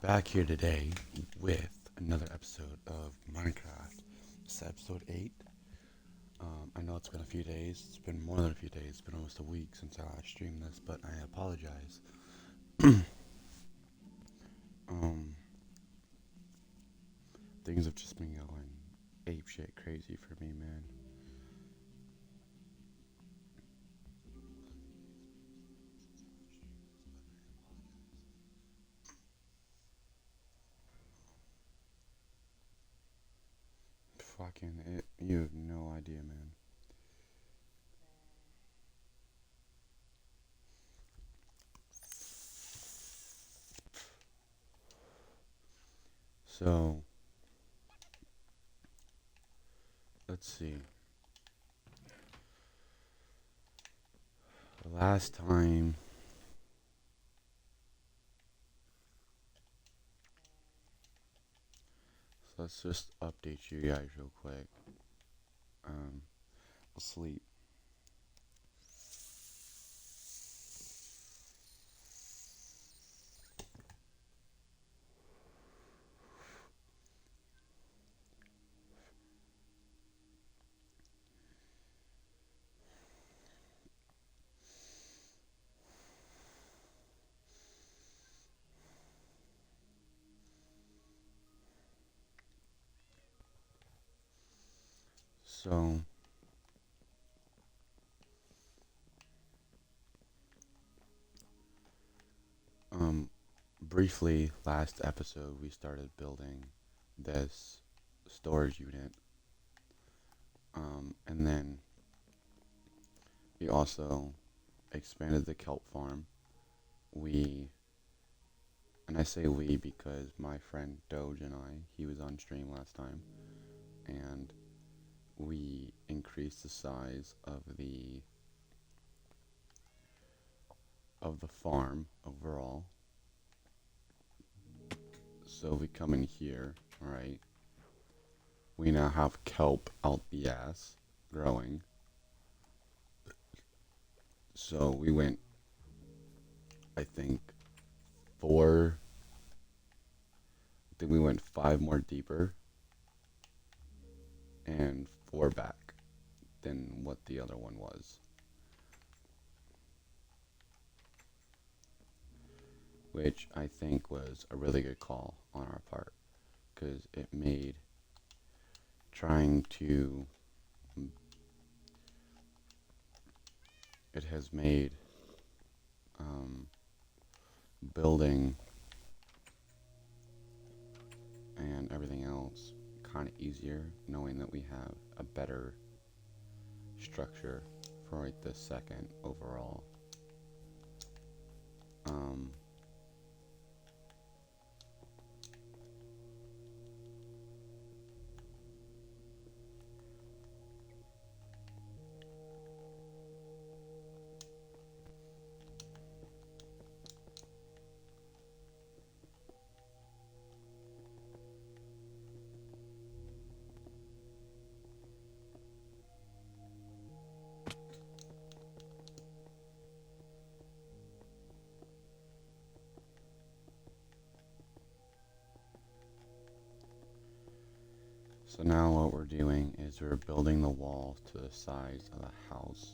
Back here today with another episode of Minecraft. This is episode 8. I know it's been a few days. It's been more than a few days. It's been almost a week since I last streamed this, but I apologize. um, Things have just been going ape shit crazy for me, man. Fucking it. You have no idea, man. So, let's see. The last time. So let's just update you guys real quick. Sleep. So, um, briefly, last episode we started building this storage unit, and then we also expanded the kelp farm. We, and I say we because my friend Doge and he was on stream last time, and we increased the size of the farm overall. So we come in here, right? We now have kelp out the ass growing. So we went, I think, four. Then we went five more deeper and four back than what the other one was. Which I think was a really good call on our part because it made trying to. It has made um, building and everything else kind of easier knowing that we have a better structure for right this second overall. Um, so now what we're doing is we're building the walls to the size of the house.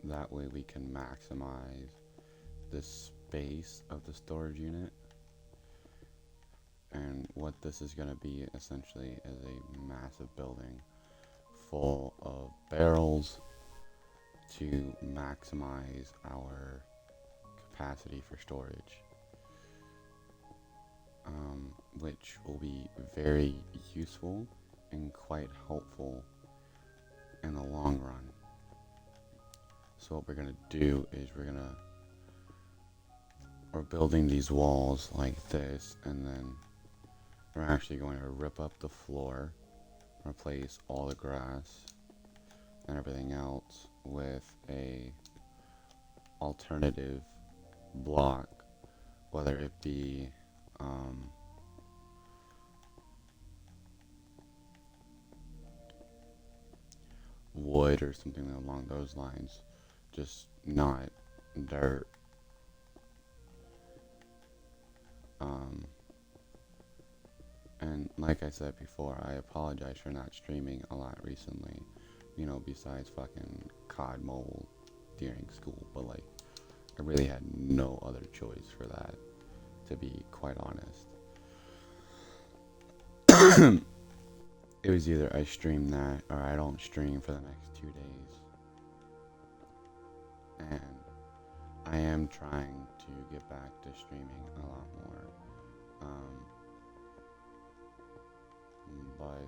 That way we can maximize the space of the storage unit. And what this is going to be essentially is a massive building full of barrels to maximize our capacity for storage, which will be very useful and quite helpful in the long run. So what we're going to do is we're building these walls like this, and then we're actually going to rip up the floor, replace all the grass and everything else with a alternative block, whether it be wood or something along those lines, just not dirt. like I said before, I apologize for not streaming a lot recently. Besides fucking COD Mobile during school, but like I really had no other choice for that, to be quite honest. It was either I stream that or I don't stream for the next 2 days. And I am trying to get back to streaming a lot more. Um, but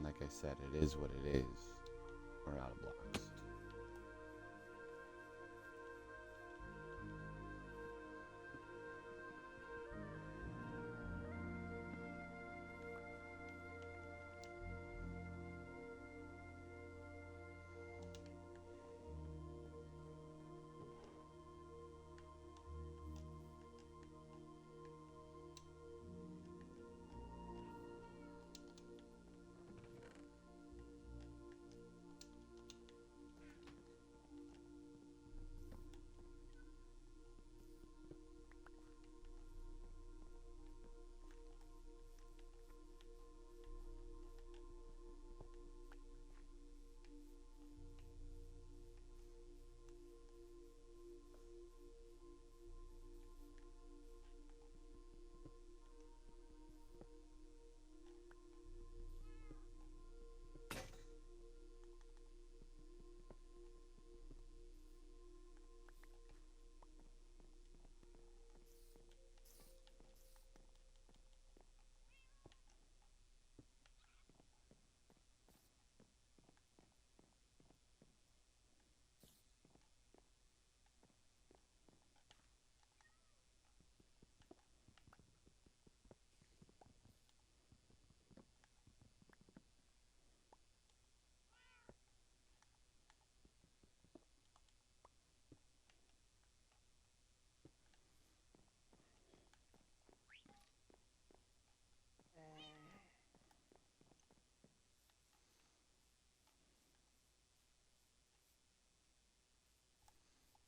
like I said, it is what it is. We're out of blocks.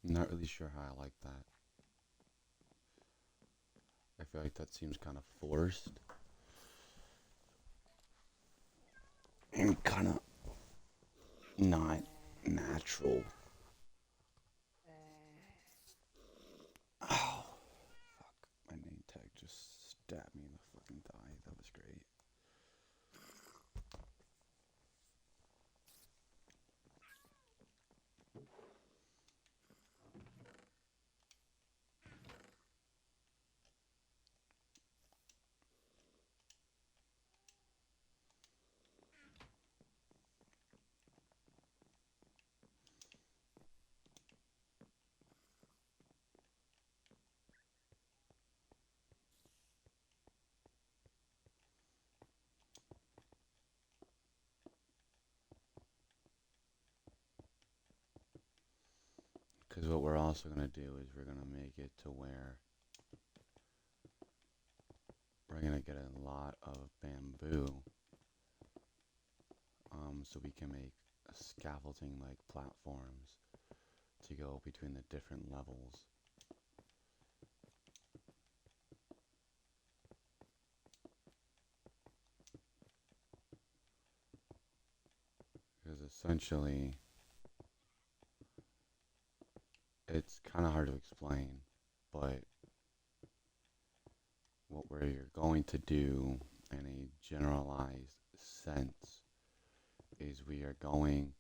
I'm not really sure how I like that. I feel like that seems kind of forced and kind of not natural. Oh, fuck. My name tag just stabbed me in the fucking thigh. That was great. Because what we're also going to do is we're going to make it to where we're going to get a lot of bamboo, so we can make scaffolding like platforms to go between the different levels. Because essentially, it's kind of hard to explain, but what we're going to do in a generalized sense is we are going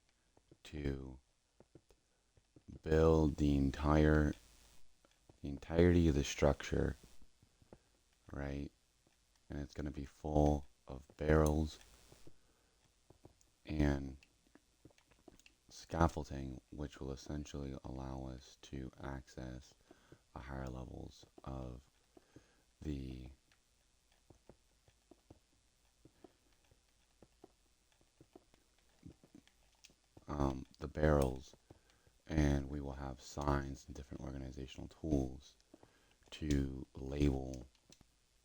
to build the entirety of the structure, right? And it's going to be full of barrels and scaffolding, which will essentially allow us to access the higher levels of the the barrels, and we will have signs and different organizational tools to label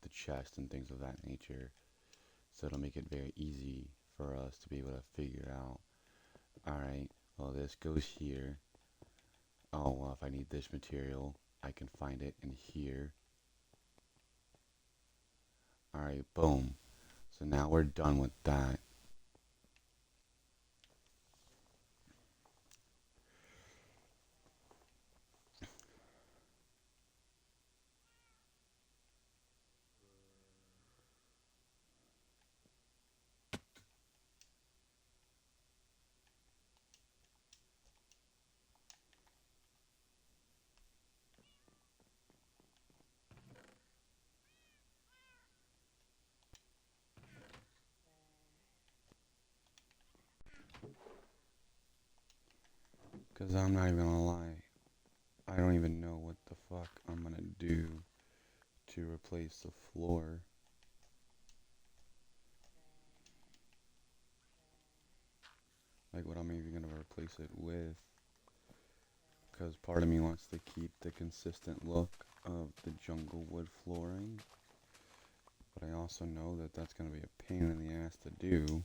the chest and things of that nature. So it'll make it very easy for us to be able to figure out, all right, well, this goes here. Oh, well, if I need this material, I can find it in here. All right, boom. So now we're done with that. Because I'm not even gonna lie. I don't even know what the fuck I'm gonna do to replace the floor. Like what I'm even gonna replace it with. Because part of me wants to keep the consistent look of the jungle wood flooring. But I also know that that's gonna be a pain in the ass to do.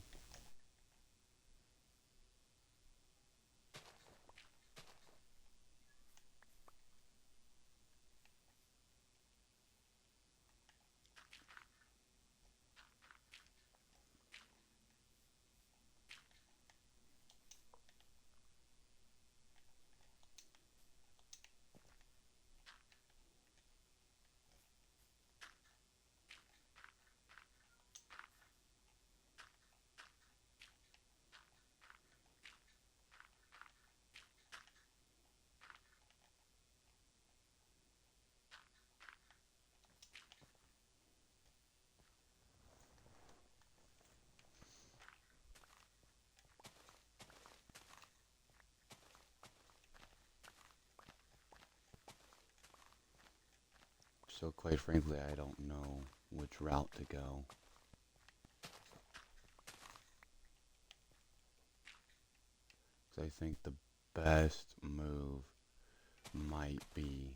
So quite frankly, I don't know which route to go. So I think the best move might be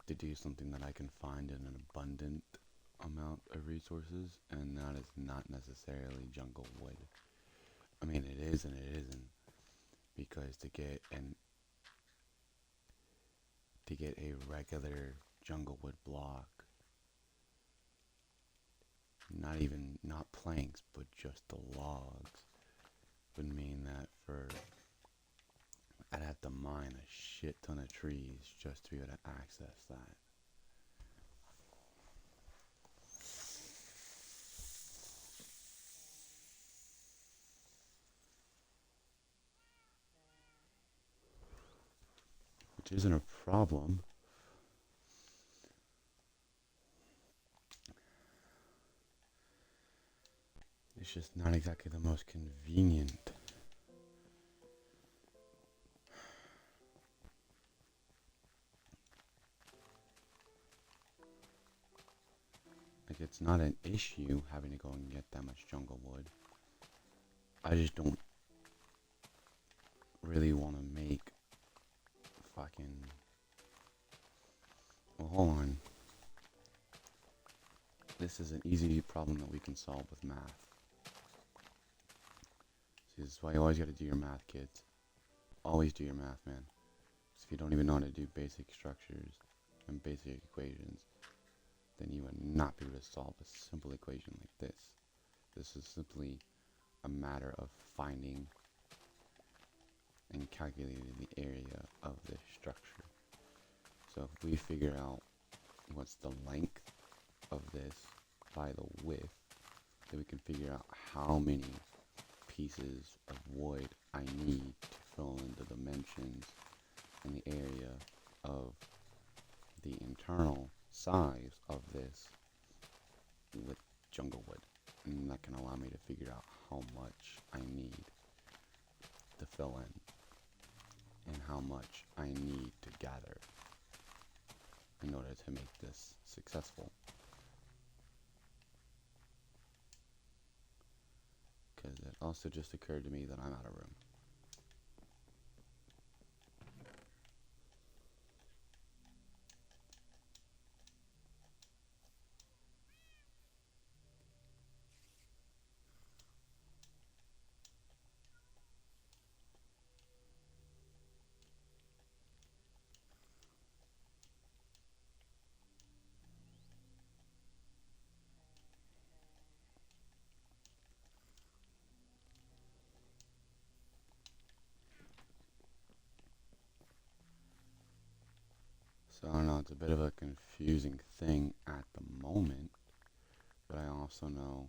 to do something that I can find in an abundant amount of resources, and that is not necessarily jungle wood. I mean, it is and it isn't, because to get a regular jungle wood block, not planks, but just the logs, would mean that I'd have to mine a shit ton of trees just to be able to access that. Which isn't a problem. It's just not exactly the most convenient. Like, it's not an issue having to go and get that much jungle wood. I just don't really want to make fucking... Well, hold on. This is an easy problem that we can solve with math. See, this is why you always gotta do your math, kids. Always do your math, man. Because if you don't even know how to do basic structures and basic equations, then you would not be able to solve a simple equation like this. This is simply a matter of finding and calculating the area of this structure. So if we figure out what's the length of this by the width, then we can figure out how many pieces of wood I need to fill in the dimensions and the area of the internal size of this with jungle wood. And that can allow me to figure out how much I need to fill in and how much I need to gather in order to make this successful. Because it also just occurred to me that I'm out of room. So I don't know, it's a bit of a confusing thing at the moment, but I also know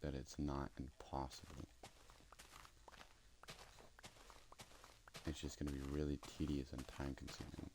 that it's not impossible. It's just going to be really tedious and time consuming.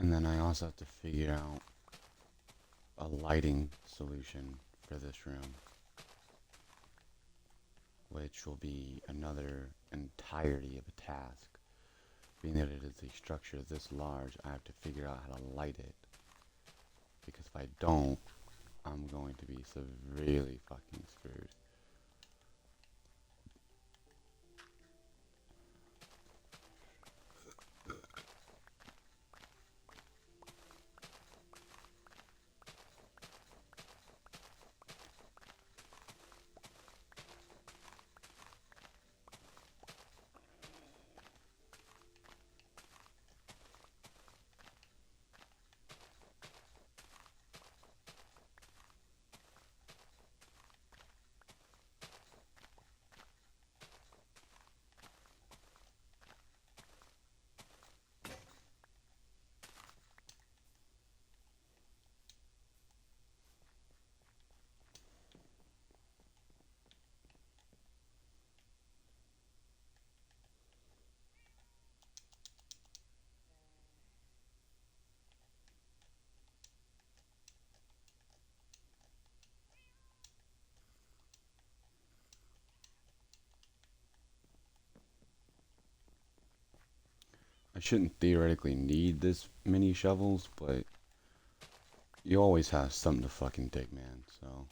And then I also have to figure out a lighting solution for this room, which will be another entirety of a task. Being that it is a structure this large, I have to figure out how to light it. Because if I don't, I'm going to be severely fucking screwed. I shouldn't theoretically need this many shovels, but you always have something to fucking dig, man. So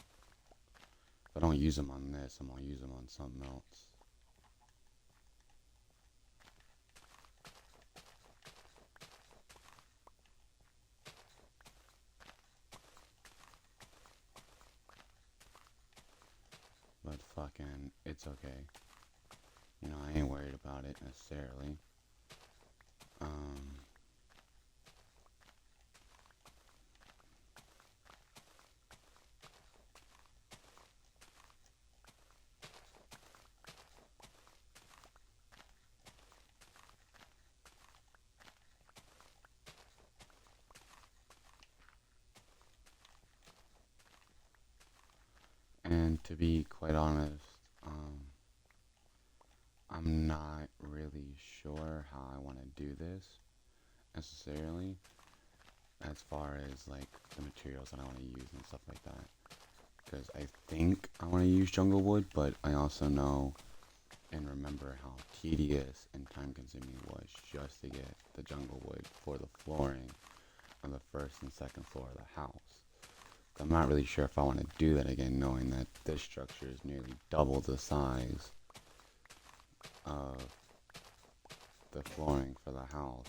if I don't use them on this, I'm gonna use them on something else. But fucking, it's okay. You know, I ain't worried about it necessarily. Um, and to be quite honest, I'm not really sure how I want to do this necessarily, as far as like the materials that I want to use and stuff like that. Because I think I want to use jungle wood, but I also know and remember how tedious and time consuming it was just to get the jungle wood for the flooring on the first and second floor of the house. I'm not really sure if I want to do that again, knowing that this structure is nearly double the size of the flooring for the house.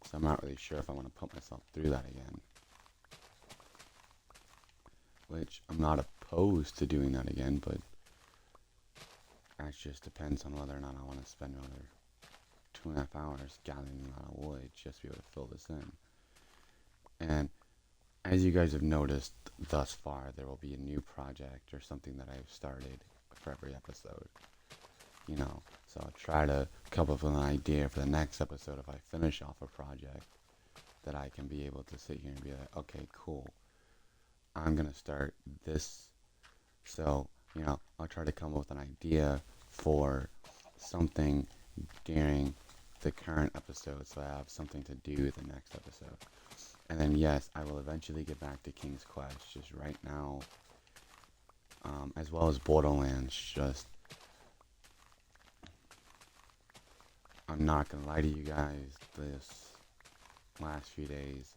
So I'm not really sure if I want to put myself through that again. Which I'm not opposed to doing that again, but that just depends on whether or not I want to spend another 2.5 hours gathering a lot of wood just to be able to fill this in. And as you guys have noticed thus far, there will be a new project or something that I've started for every episode. You know, so I'll try to come up with an idea for the next episode if I finish off a project that I can be able to sit here and be like, okay, cool. I'm going to start this. So, you know, I'll try to come up with an idea for something during the current episode so I have something to do the next episode. And then, yes, I will eventually get back to King's Quest. Just right now, as well as Borderlands, just I'm not gonna lie to you guys, this last few days,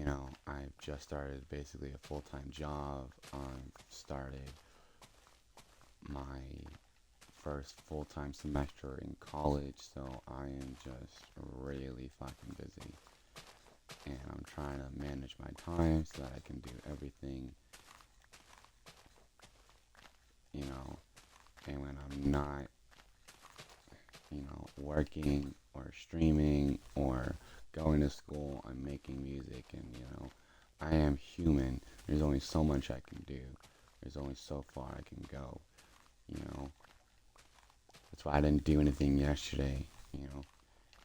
I've just started basically a full-time job. I've started my first full-time semester in college, so I am just really fucking busy. And I'm trying to manage my time so that I can do everything, you know, and when I'm not, working or streaming or going to school, I'm making music and, I am human. There's only so much I can do. There's only so far I can go, you know. That's why I didn't do anything yesterday, you know.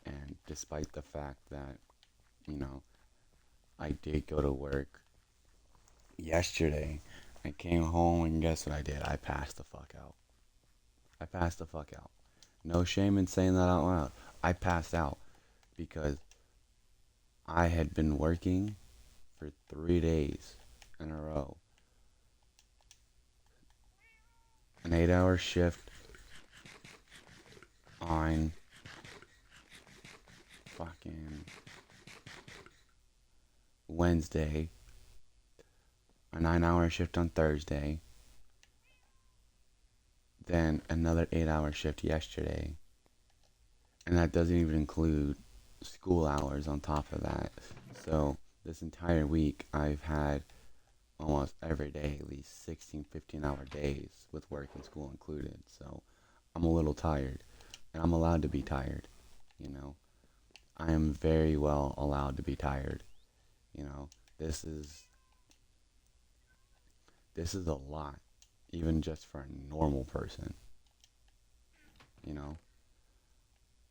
And despite the fact that, you know, I did go to work yesterday, I came home and guess what I did? I passed the fuck out. I passed the fuck out. No shame in saying that out loud. I passed out because I had been working for 3 days in a row. An 8-hour shift on fucking Wednesday, a 9-hour shift on Thursday, then another 8-hour shift yesterday, and that doesn't even include school hours on top of that. So this entire week I've had almost every day at least 16, 15-hour days with work and school included. So I'm a little tired, and I'm allowed to be tired, you know. I am very well allowed to be tired, you know. This is this is a lot, even just for a normal person, you know.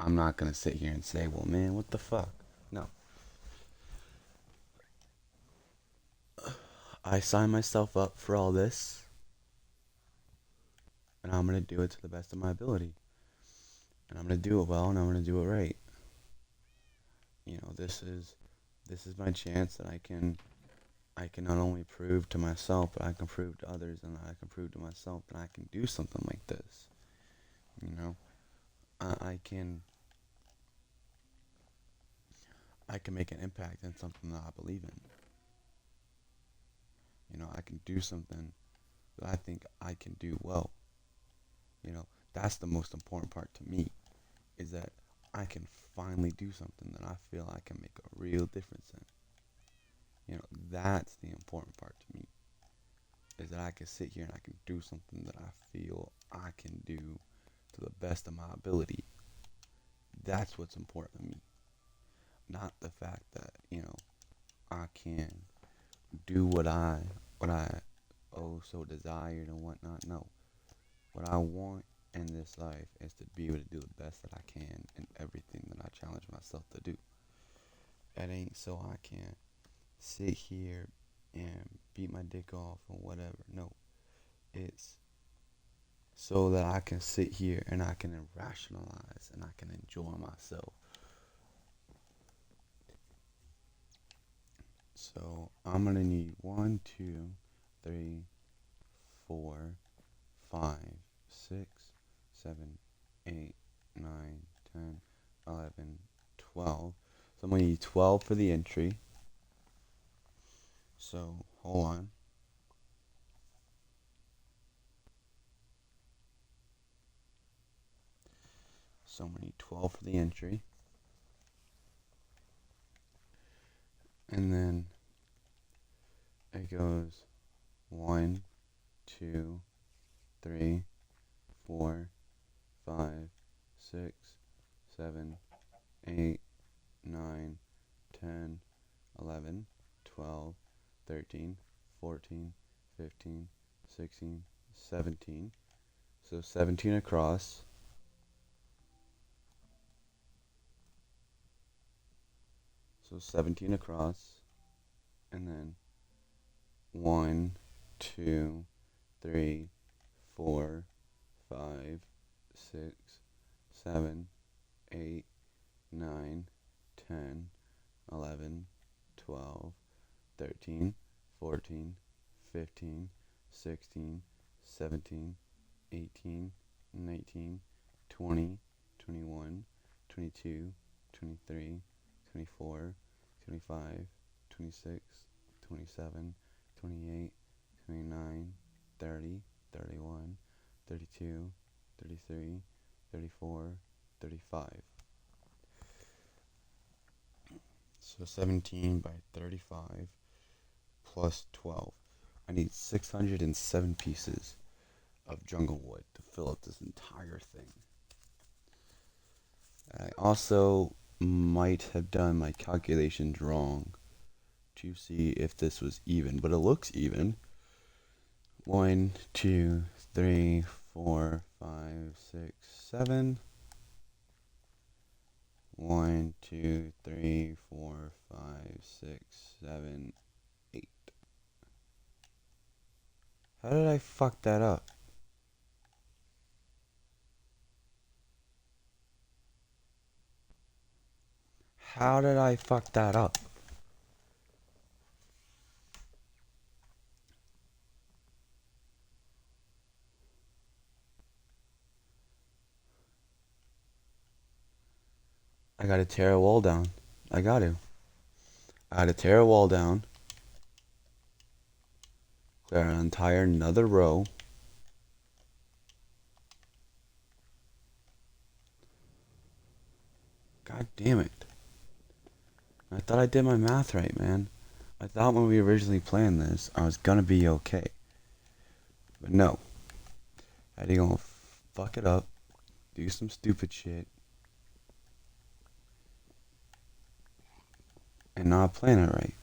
I'm not gonna sit here and say, well, man, what the fuck? No. I signed myself up for all this, and I'm gonna do it to the best of my ability. And I'm gonna do it well, and I'm gonna do it right. This is my chance that I can not only prove to myself, but I can prove to others, and I can prove to myself that I can do something like this. You know, I can make an impact in something that I believe in. I can do something that I think I can do well. That's the most important part to me, is that I can finally do something that I feel I can make a real difference in. That's the important part to me, is that I can sit here and I can do something that I feel I can do to the best of my ability. That's what's important to me. Not the fact that, I can do what I oh so desired and whatnot. No. What I want in this life is to be able to do the best that I can in everything that I challenge myself to do. It ain't so I can sit here and beat my dick off or whatever. No. It's so that I can sit here and I can rationalize and I can enjoy myself. So I'm gonna need 1, 2, 3, 4, 5, 6, 7, 8, 9, 10, 11, 12. So I'm gonna need 12 for the entry. So hold on. So I'm gonna need 12 for the entry. And then it goes 1, 2, 3, 4, 5, 6, 7, 8, 9, 10, 11, 12, 13, 14, 15, 16, 17. So 17 across. So 17 across. And then 1, 2, 3, 4, 5, 6, 7, 8, 9, 10, 11, 12, 13, 14, 15, 16, 17, 18, 19, 20, 21, 22, 23, 24, 25, 26, 27, 28, 29, 30, 31, 32, 33, 34, 35. So 17 by 35 plus 12. I need 607 pieces of jungle wood to fill up this entire thing. I also might have done my calculations wrong to see if this was even, but it looks even. 1, 2, 3, 4, 5, 6, 7. 1, 2, 3, 4, 5, 6, 7, 8. How did I fuck that up? How did I fuck that up? I gotta tear a wall down. I gotta. I gotta tear a wall down. Clear an entire another row. God damn it. I thought I did my math right, man. I thought when we originally planned this, I was gonna be okay. But no. I had to go fuck it up, do some stupid shit, and not plan it right.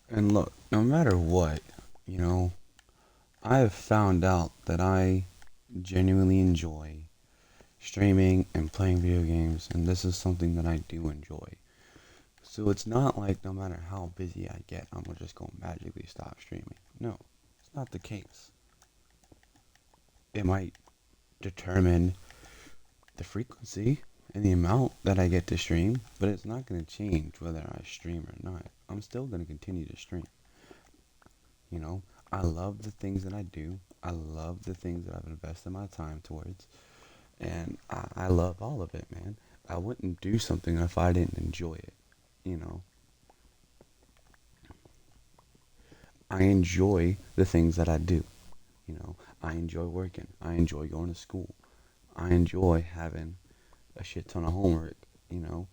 And look, no matter what, you know, I have found out that I genuinely enjoy streaming and playing video games, and this is something that I do enjoy. So it's not like no matter how busy I get, I'm gonna just go magically stop streaming. No, it's not the case. It might determine the frequency and the amount that I get to stream, but it's not gonna change whether I stream or not. I'm still gonna continue to stream. You know, I love the things that I do. I love the things that I've invested my time towards. And I love all of it, man. I wouldn't do something if I didn't enjoy it. You know, I enjoy the things that I do. You know, I enjoy working. I enjoy going to school. I enjoy having a shit ton of homework. You know,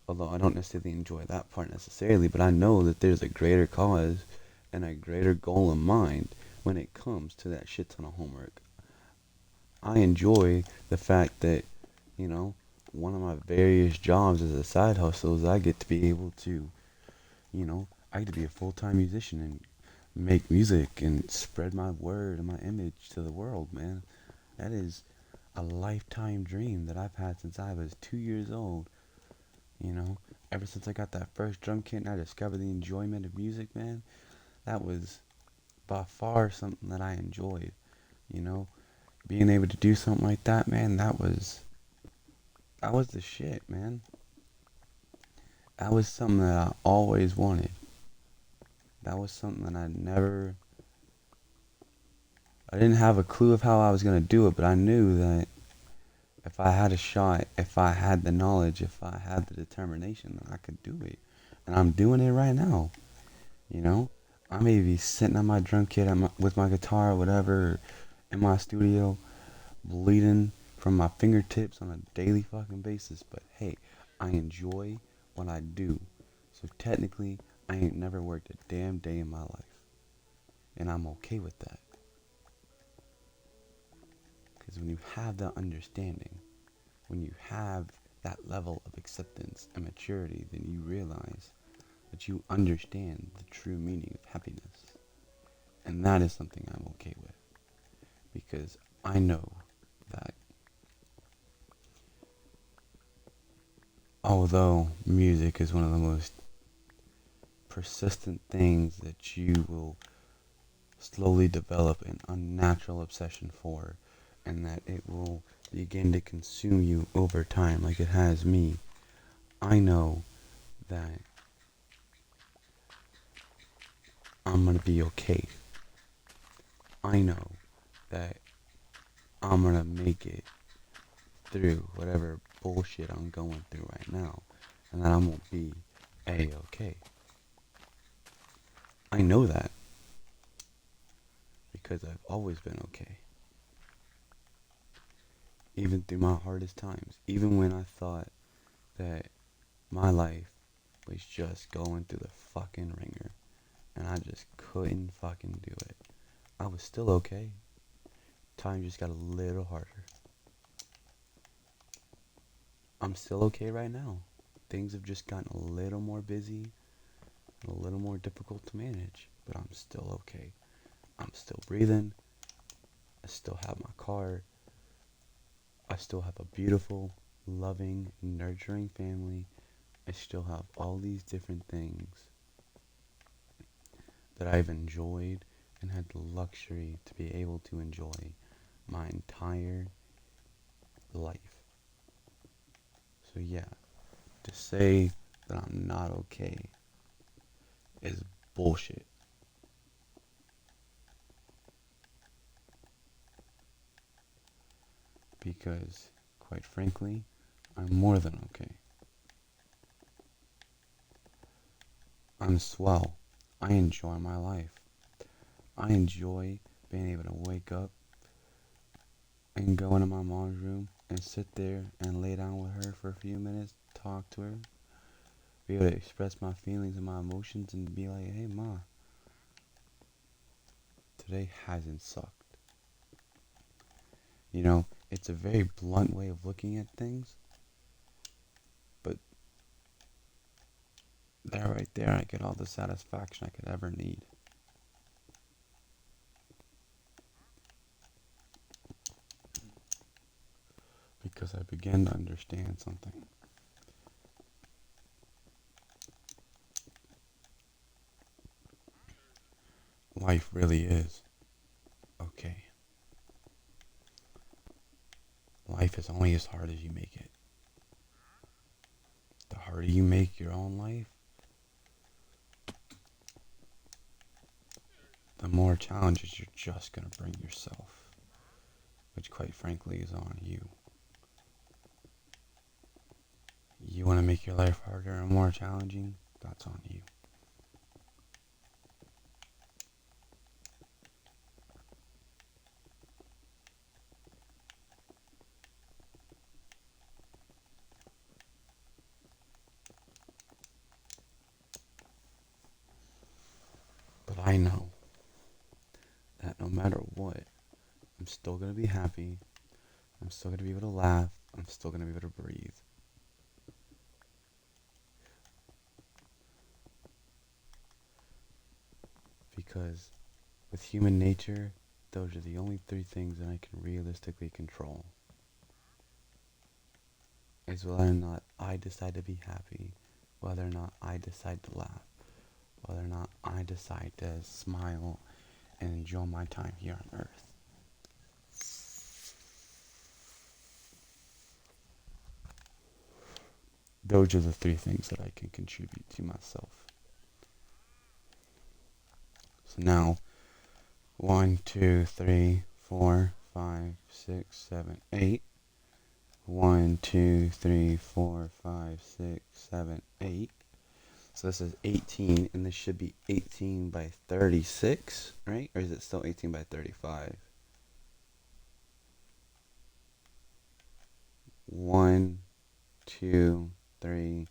although I don't necessarily enjoy that part necessarily, but I know that there's a greater cause and a greater goal in mind when it comes to that shit ton of homework. I enjoy the fact that, you know, one of my various jobs as a side hustle is I get to be able to, you know, I get to be a full time musician and make music and spread my word and my image to the world, man. That is a lifetime dream that I've had since I was 2 years old. You know, ever since I got that first drum kit and I discovered the enjoyment of music, man, that was by far something that I enjoyed. You know, being able to do something like that, man, that was the shit, man. That was something that I always wanted. That was something that I didn't have a clue of how I was gonna do it, but I knew that if I had a shot, if I had the knowledge, if I had the determination, then I could do it. And I'm doing it right now. You know, I may be sitting on my drum kit with my guitar or whatever in my studio, bleeding from my fingertips on a daily fucking basis. But hey, I enjoy what I do. So technically, I ain't never worked a damn day in my life. And I'm okay with that. Because when you have that understanding, when you have that level of acceptance and maturity, then you realize that you understand the true meaning of happiness. And that is something I'm okay with. Because I know that although music is one of the most persistent things that you will slowly develop an unnatural obsession for, and that it will begin to consume you over time like it has me, I know that I'm gonna be okay. I know that I'm gonna make it through whatever bullshit I'm going through right now, and that I'm gonna be A-okay. I know that because I've always been okay. Even through my hardest times, even when I thought that my life was just going through the fucking ringer and I just couldn't fucking do it, I was still okay. Time just got a little harder. I'm still okay right now. Things have just gotten a little more busy and a little more difficult to manage, but I'm still okay. I'm still breathing. I still have my car. I still have a beautiful, loving, nurturing family. I still have all these different things that I've enjoyed and had the luxury to be able to enjoy my entire life. So yeah, to say that I'm not okay is bullshit. Because, quite frankly, I'm more than okay. I'm swell. I enjoy my life. I enjoy being able to wake up and go into my mom's room and sit there and lay down with her for a few minutes, talk to her, be able to express my feelings and my emotions and be like, hey, Ma, today hasn't sucked. You know, it's a very blunt way of looking at things, but there, right there, I get all the satisfaction I could ever need. Because I began to understand something. Life really is okay. Life is only as hard as you make it. The harder you make your own life, the more challenges you're just going to bring yourself, which quite frankly is on you. You want to make your life harder and more challenging? That's on you. But I know that no matter what, I'm still going to be happy. I'm still going to be able to laugh. I'm still going to be able to breathe. Because with human nature, those are the only three things that I can realistically control. Is whether or not I decide to be happy, whether or not I decide to laugh, whether or not I decide to smile and enjoy my time here on Earth. Those are the three things that I can contribute to myself. So now, 1, 2, 3, 4, 5, 6, 7, 8. 1, 2, 3, 4, 5, 6, 7, 8. So this is 18, and this should be 18 by 36, right? Or is it still 18 by 35? 1, 2, 3,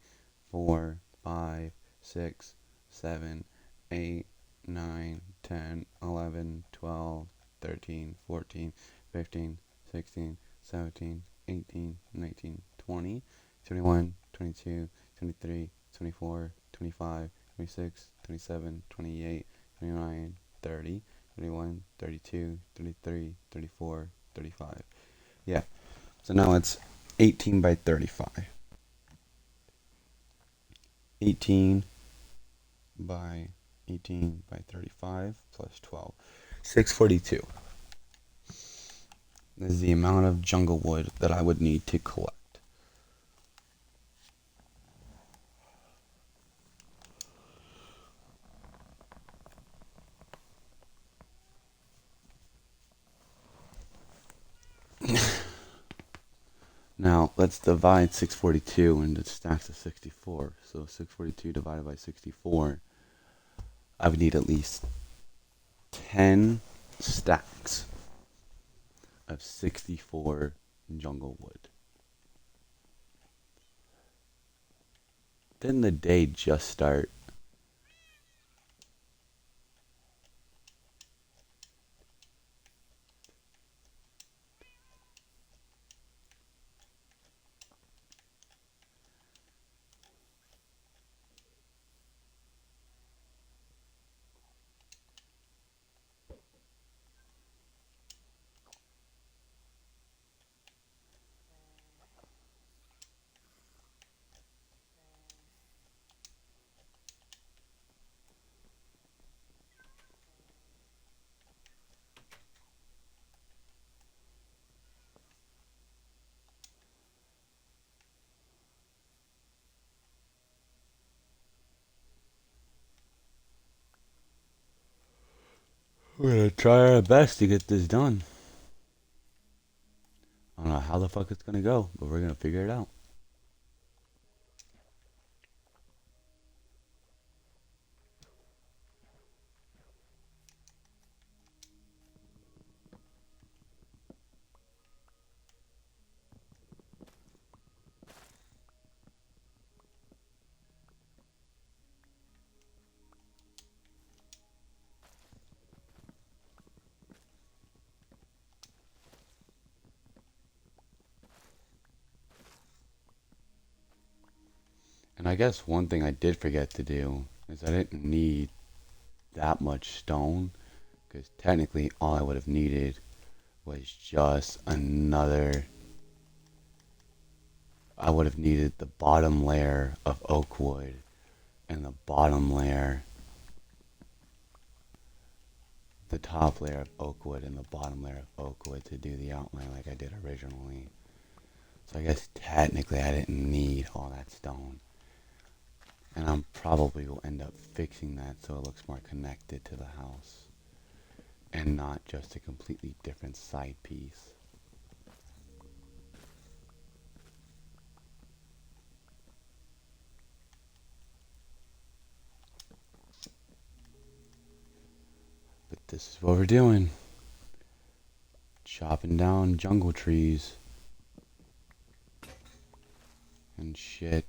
4, 5, 6, 7, 8, 9, 10, 11, 12, 13, 14, 15, 16, 17, 18, 19, 20, 21, 22, 23, 24, 25, 26, 27, 28, 29, 30, 31, 32, 33, 34, 35. Yeah, so now it's 18 by 35. 18 by 18 by 35 plus 12. 642. This is the amount of jungle wood that I would need to collect. Now, let's divide 642 into stacks of 64. So 642 divided by 64, I would need at least 10 stacks of 64 jungle wood. Didn't the day just start? We're gonna try our best to get this done. I don't know how the fuck it's gonna go, but we're gonna figure it out. And I guess one thing I did forget to do is I didn't need that much stone, because technically all I would have needed was just another. I would have needed the bottom layer of oak wood and the bottom layer, the top layer of oak wood and the bottom layer of oak wood to do the outline like I did originally. So I guess technically I didn't need all that stone. And I probably will end up fixing that so it looks more connected to the house and not just a completely different side piece. But this is what we're doing. Chopping down jungle trees and shit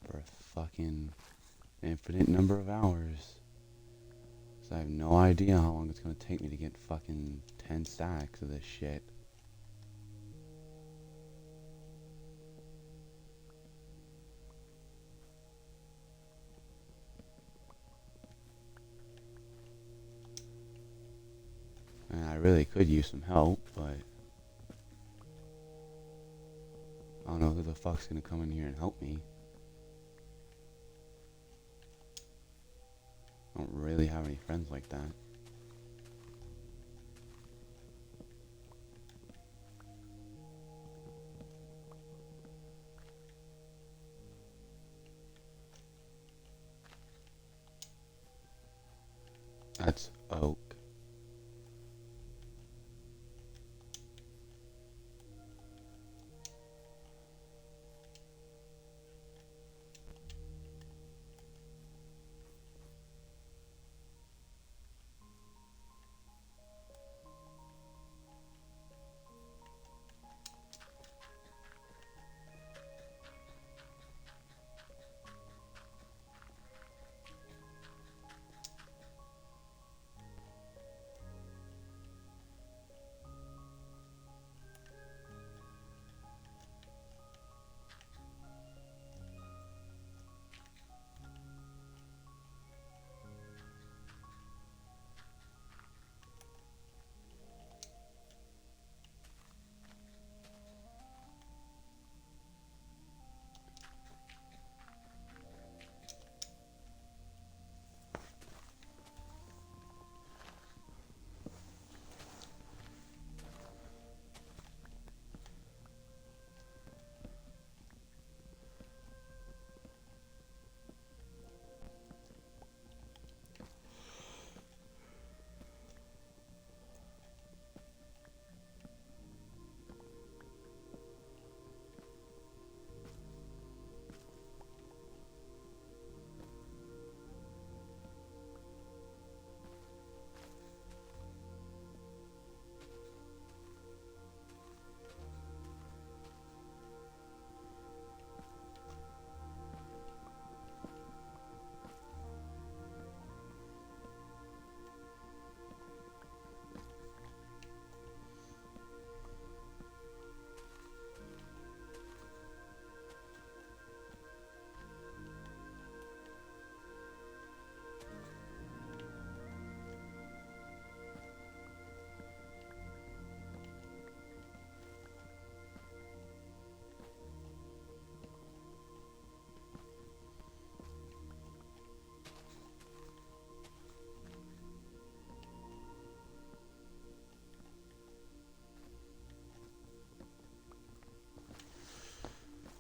for a fucking infinite number of hours. So I have no idea how long it's gonna take me to get fucking 10 stacks of this shit. And I really could use some help, but I don't know who the fuck's gonna come in here and help me. I don't really have any friends like that. That's oak.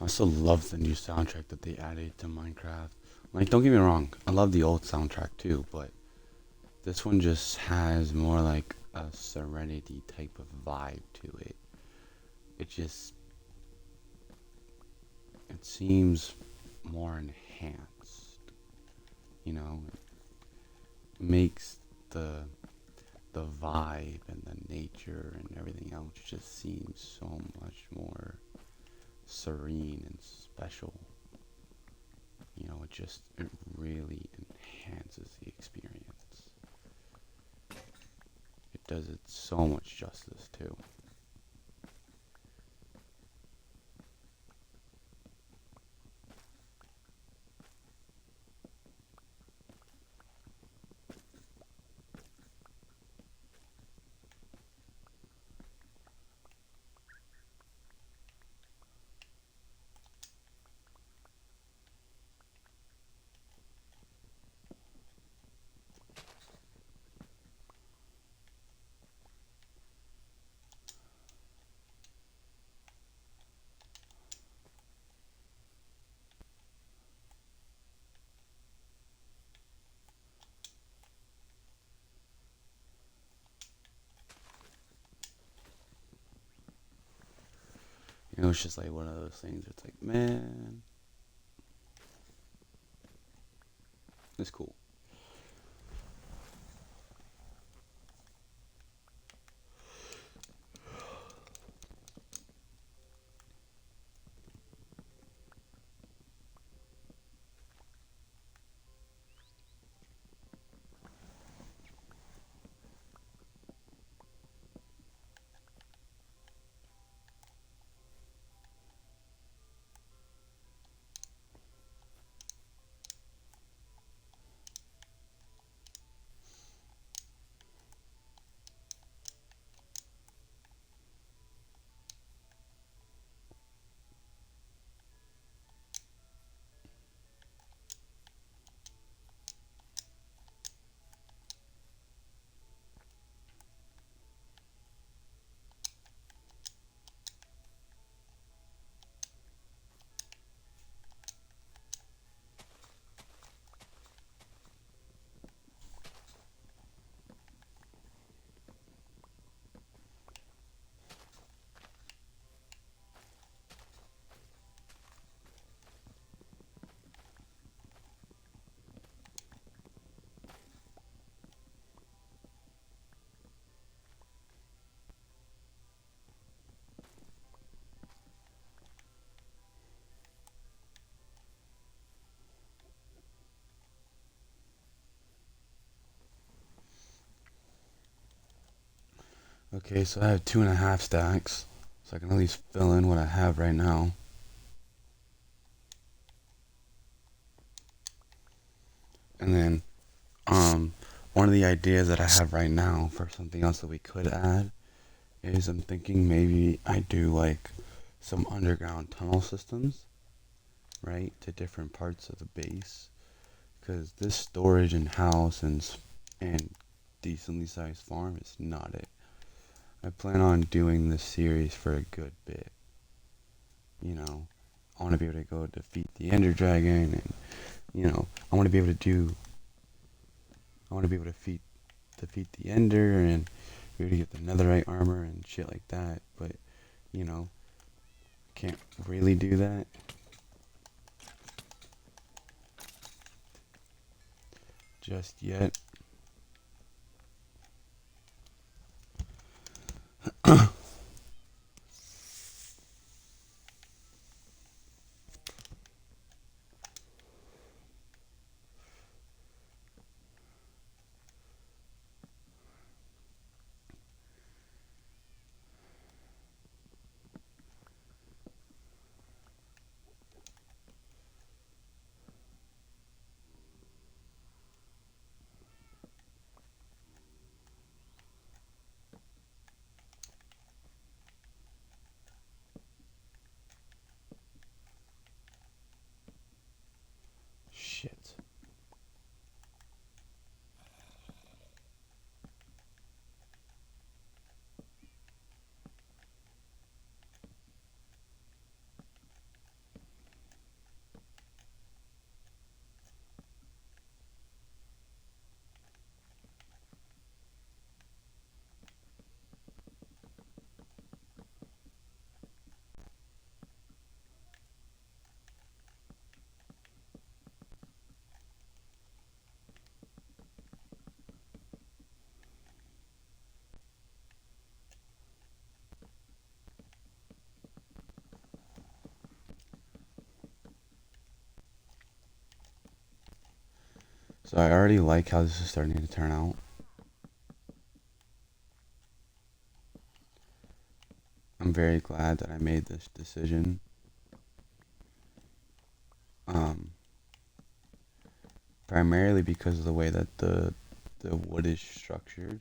I still love the new soundtrack that they added to Minecraft. Like, don't get me wrong, I love the old soundtrack too, but this one just has more like a Serenity type of vibe to it. It just, it seems more enhanced, you know? It makes the vibe and the nature and everything else just seems so much more serene and special. It really enhances the experience. It does it so much justice too. It's just like one of those things. It's like, man, it's cool. Okay, so I have 2.5 stacks, so I can at least fill in what I have right now. And then, one of the ideas that I have right now for something else that we could add is I'm thinking maybe I do like some underground tunnel systems, right, to different parts of the base. Because this storage and house and decently sized farm is not it. I plan on doing this series for a good bit. You know, I want to be able to go defeat the Ender Dragon, and I want to be able to defeat the Ender and be able to get the Netherite armor and shit like that. But you know, can't really do that just yet. So I already like how this is starting to turn out. I'm very glad that I made this decision. Um, Primarily because of the way that the wood is structured.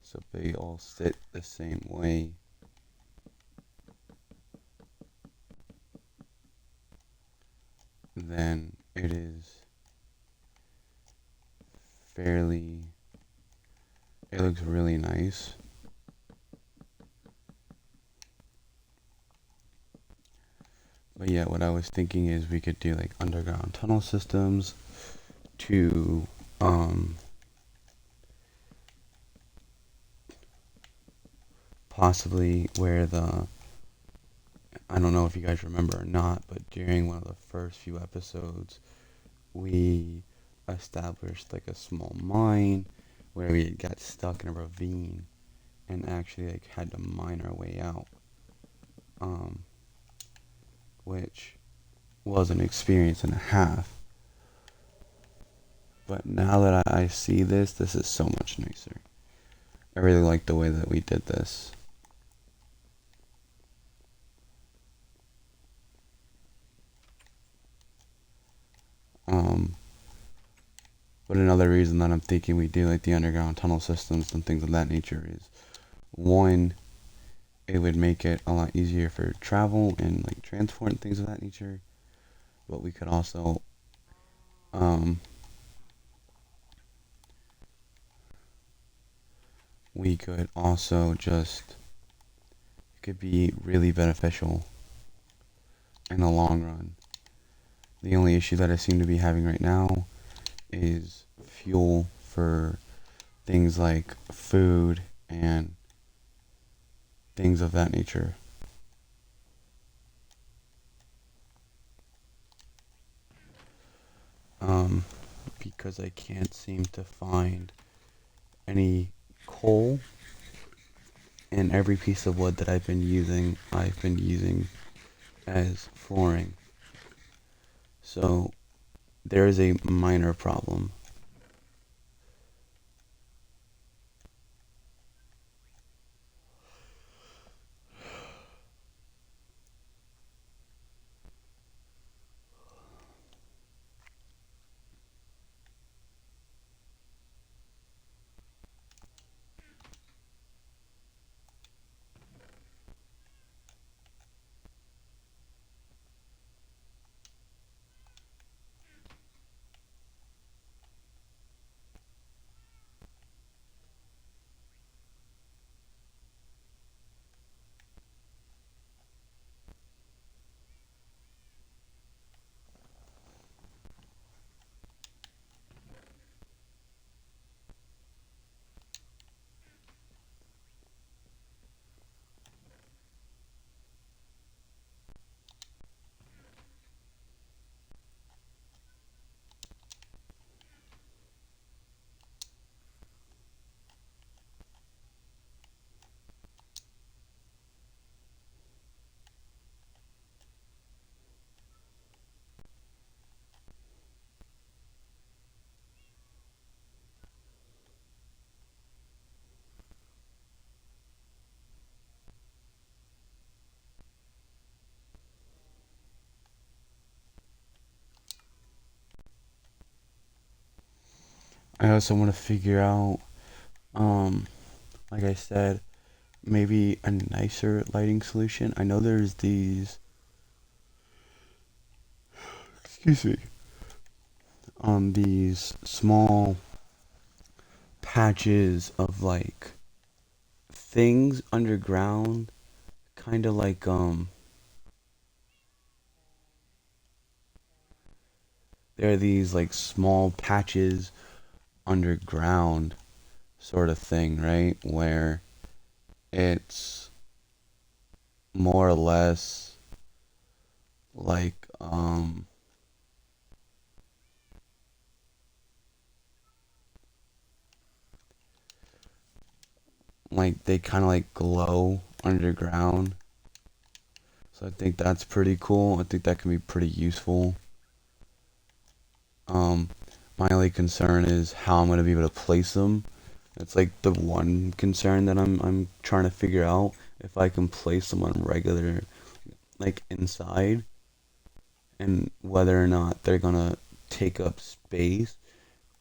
So they all sit the same way. Then it is fairly, it looks really nice. But yeah, what I was thinking is we could do like underground tunnel systems to possibly where I don't know if you guys remember or not, but during one of the first few episodes, we established like a small mine where we got stuck in a ravine and actually like had to mine our way out, um, which was an experience and a half. But now that I see this is so much nicer. I really like the way that we did this. Um, but another reason that I'm thinking we do like the underground tunnel systems and things of that nature is one, it would make it a lot easier for travel and like transport and things of that nature. But we could also um, we could also just it could be really beneficial in the long run. The only issue that I seem to be having right now is fuel for things like food and things of that nature. Um, because I can't seem to find any coal, and every piece of wood that I've been using as flooring. So there is a minor problem. I also want to figure out, um, like I said, maybe a nicer lighting solution. I know there's these, excuse me, these small patches of like things underground, kind of like there are these like small patches underground sort of thing, right? Where it's more or less like like they kind of like glow underground. So I think that's pretty cool. I think that can be pretty useful. Um My only concern is how I'm gonna be able to place them. That's like the one concern that I'm trying to figure out, if I can place them on regular, like inside, and whether or not they're gonna take up space,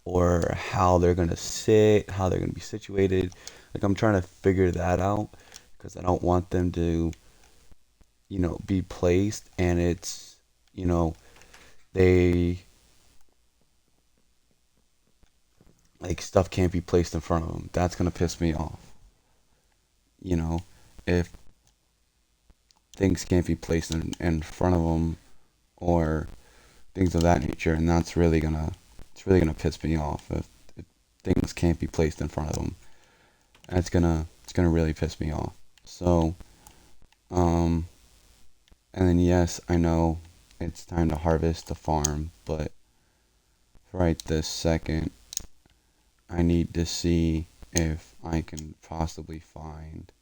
or how they're gonna sit, how they're gonna be situated. Like I'm trying to figure that out because I don't want them to, be placed and it's, you know, they like stuff can't be placed in front of them. That's gonna piss me off. You know, if things can't be placed in front of them, or things of that nature, and it's really gonna piss me off if things can't be placed in front of them. It's gonna really piss me off. So, um, and then yes, I know it's time to harvest the farm, but right this second, I need to see if I can possibly find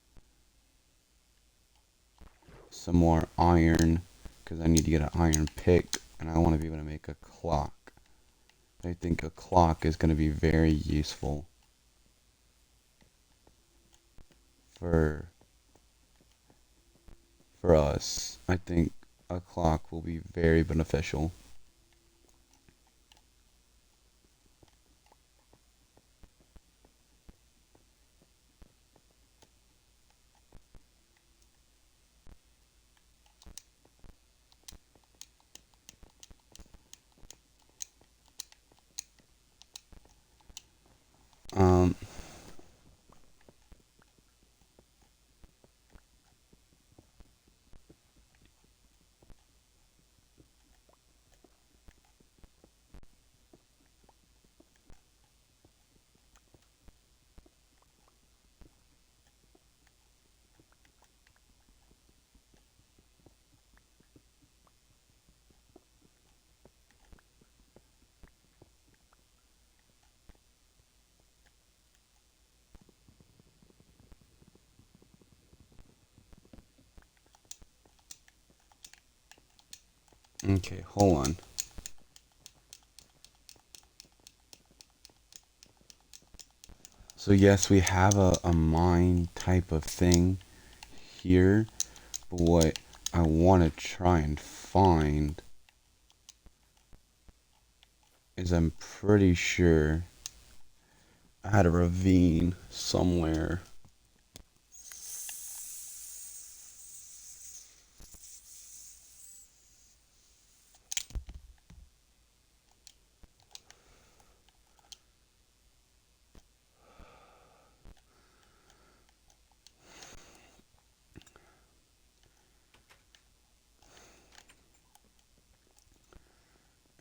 some more iron, because I need to get an iron pick, and I want to be able to make a clock. I think a clock is going to be very useful for for us. I think a clock will be very beneficial. Um, okay, hold on. So yes, we have a mine type of thing here, but what I want to try and find is, I'm pretty sure I had a ravine somewhere.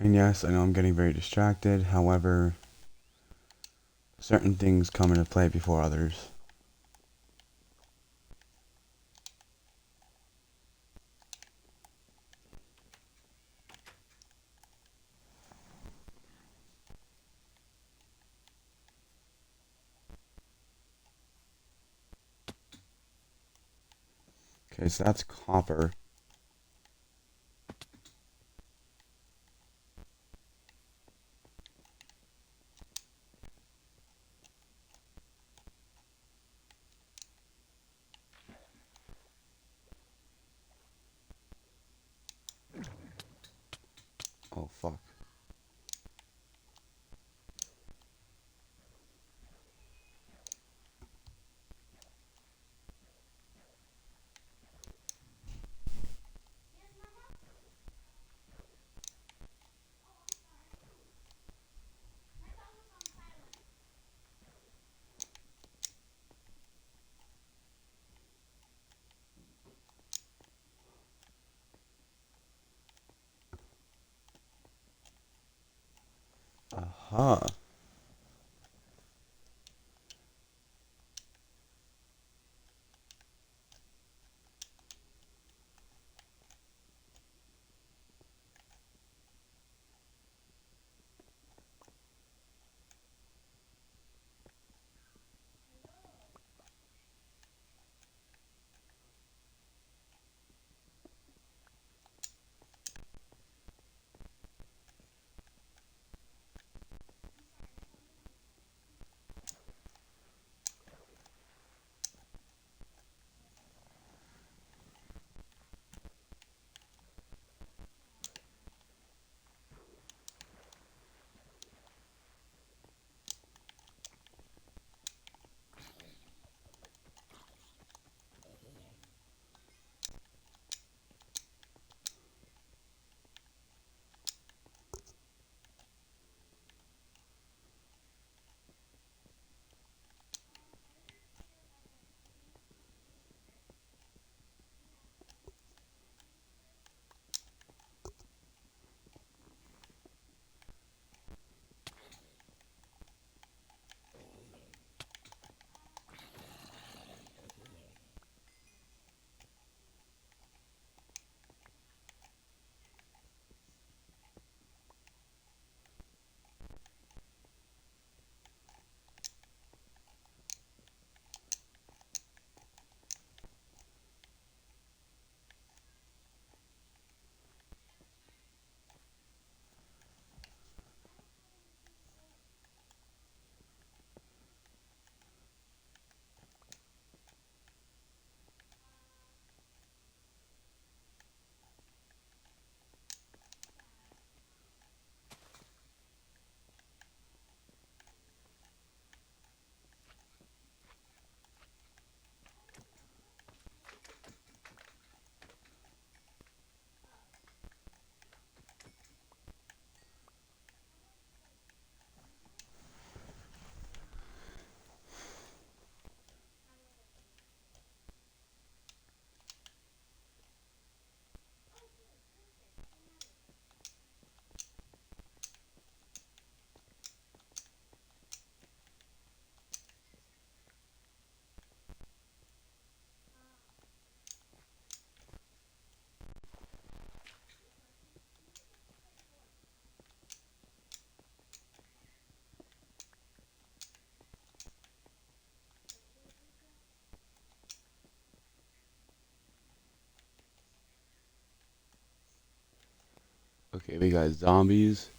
And yes, I know I'm getting very distracted. However, certain things come into play before others. Okay, so that's copper. Oh, fuck. Aha. Okay, we got zombies.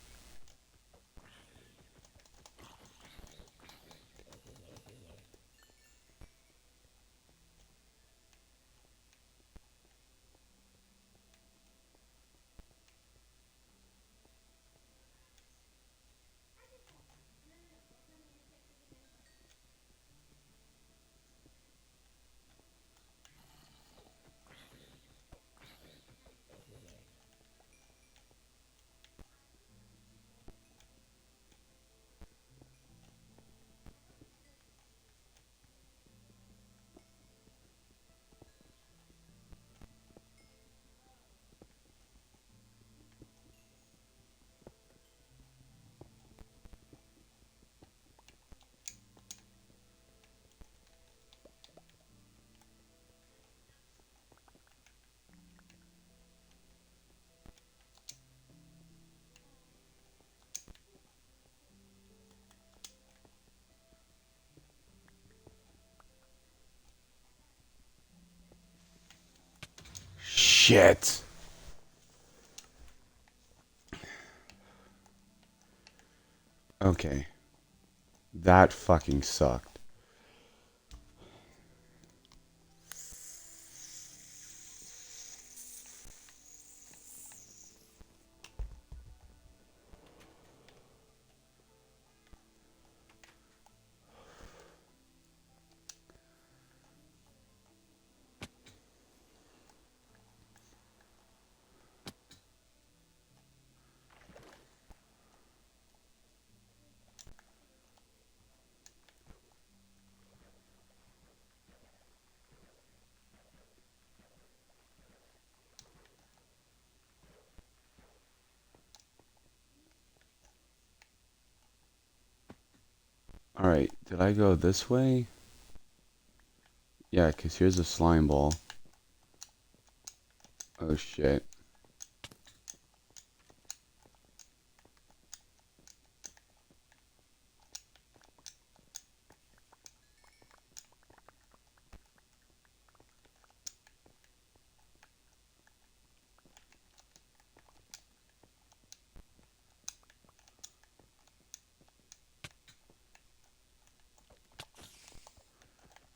Shit. Okay. That fucking sucked. Alright, did I go this way? Yeah, 'cause here's a slime ball. Oh shit.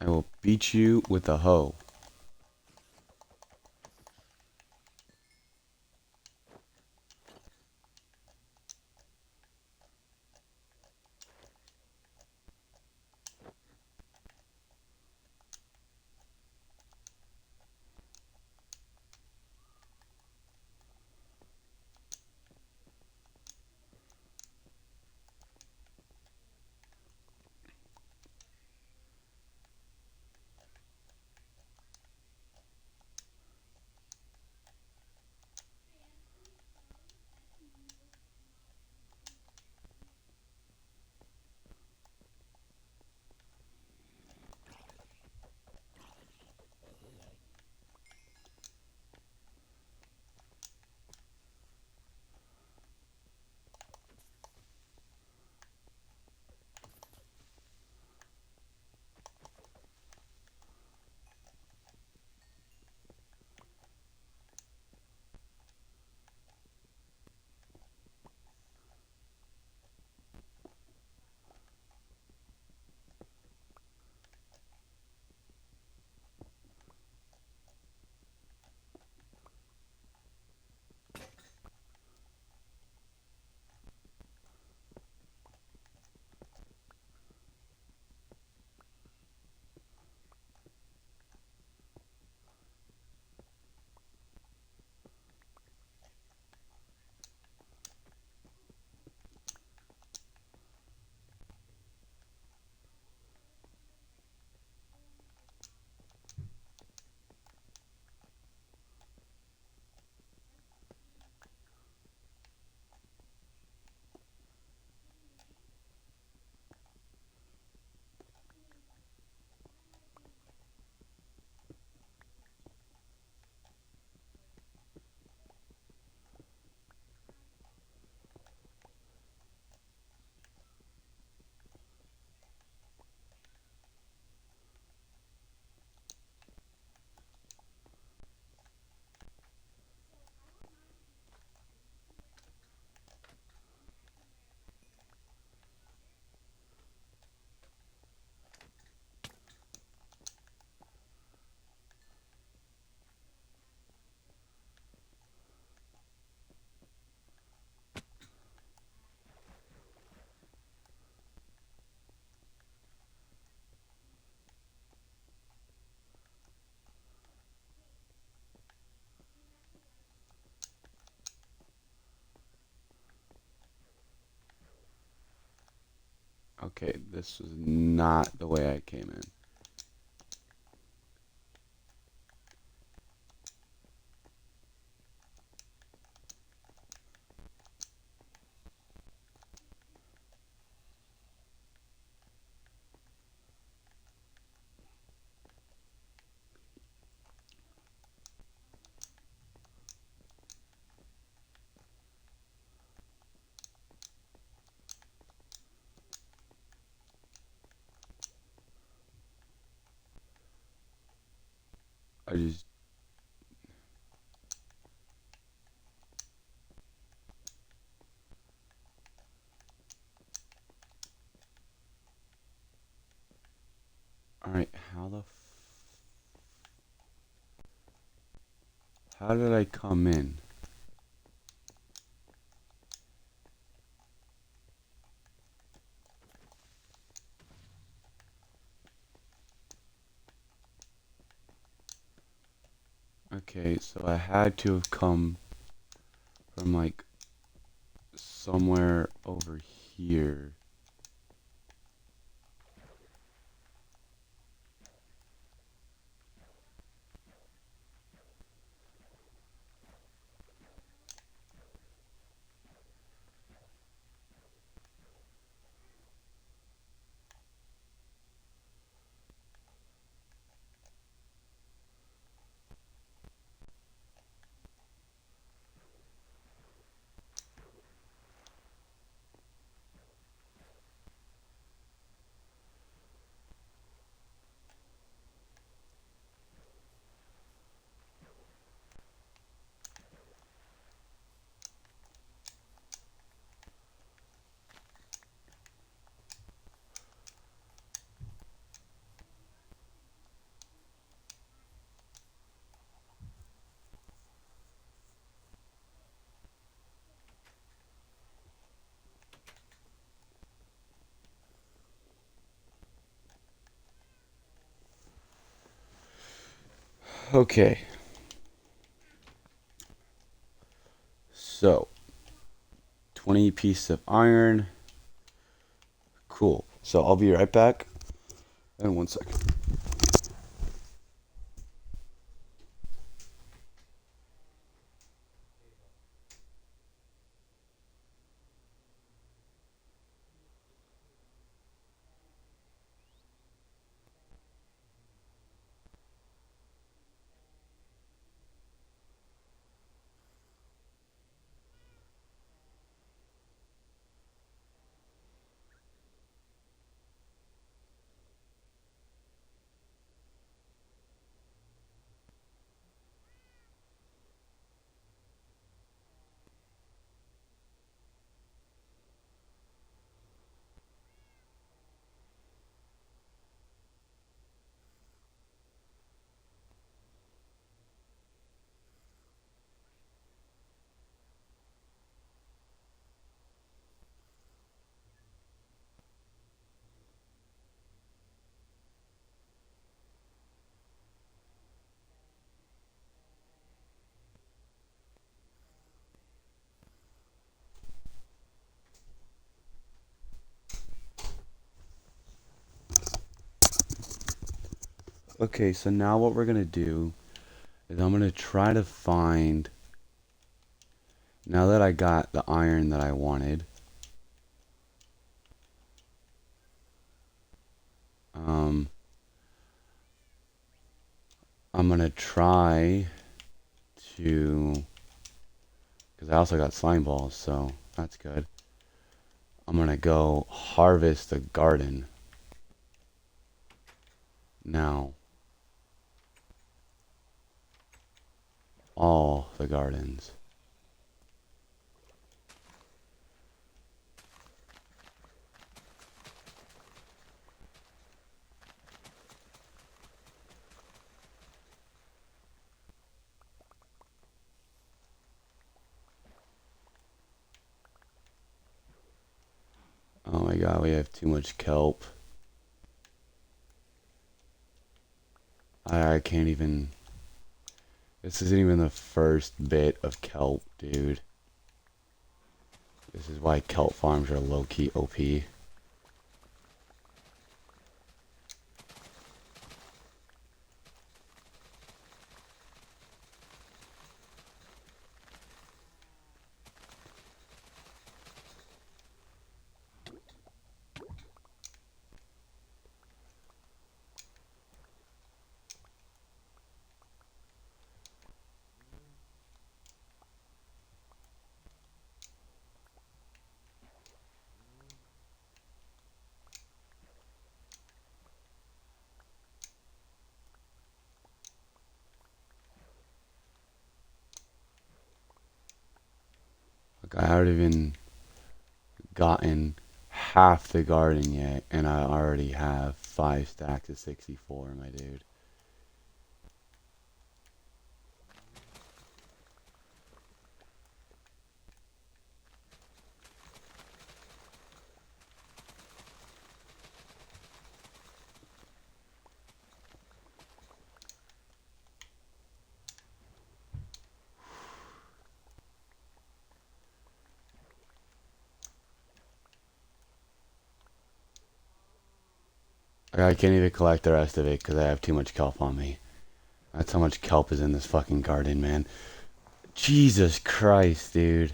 I will beat you with a hoe. Okay, this is not the way I came in. I just... Alright, how did I come in? Okay, so I had to have come from like somewhere over here. Okay, so 20 pieces of iron. Cool. So I'll be right back in 1 second. Okay, so now what we're gonna do is I'm gonna try to find, now that I got the iron that I wanted, um, I'm gonna try to, because I also got slime balls, so that's good. I'm gonna go harvest the garden. Now, all the gardens. Oh my god, we have too much kelp. I can't even... This isn't even the first bit of kelp, dude. This is why kelp farms are low-key OP. I haven't even gotten half the garden yet, and I already have 5 stacks of 64, my dude. I can't even collect the rest of it because I have too much kelp on me. That's how much kelp is in this fucking garden, man. Jesus Christ, dude.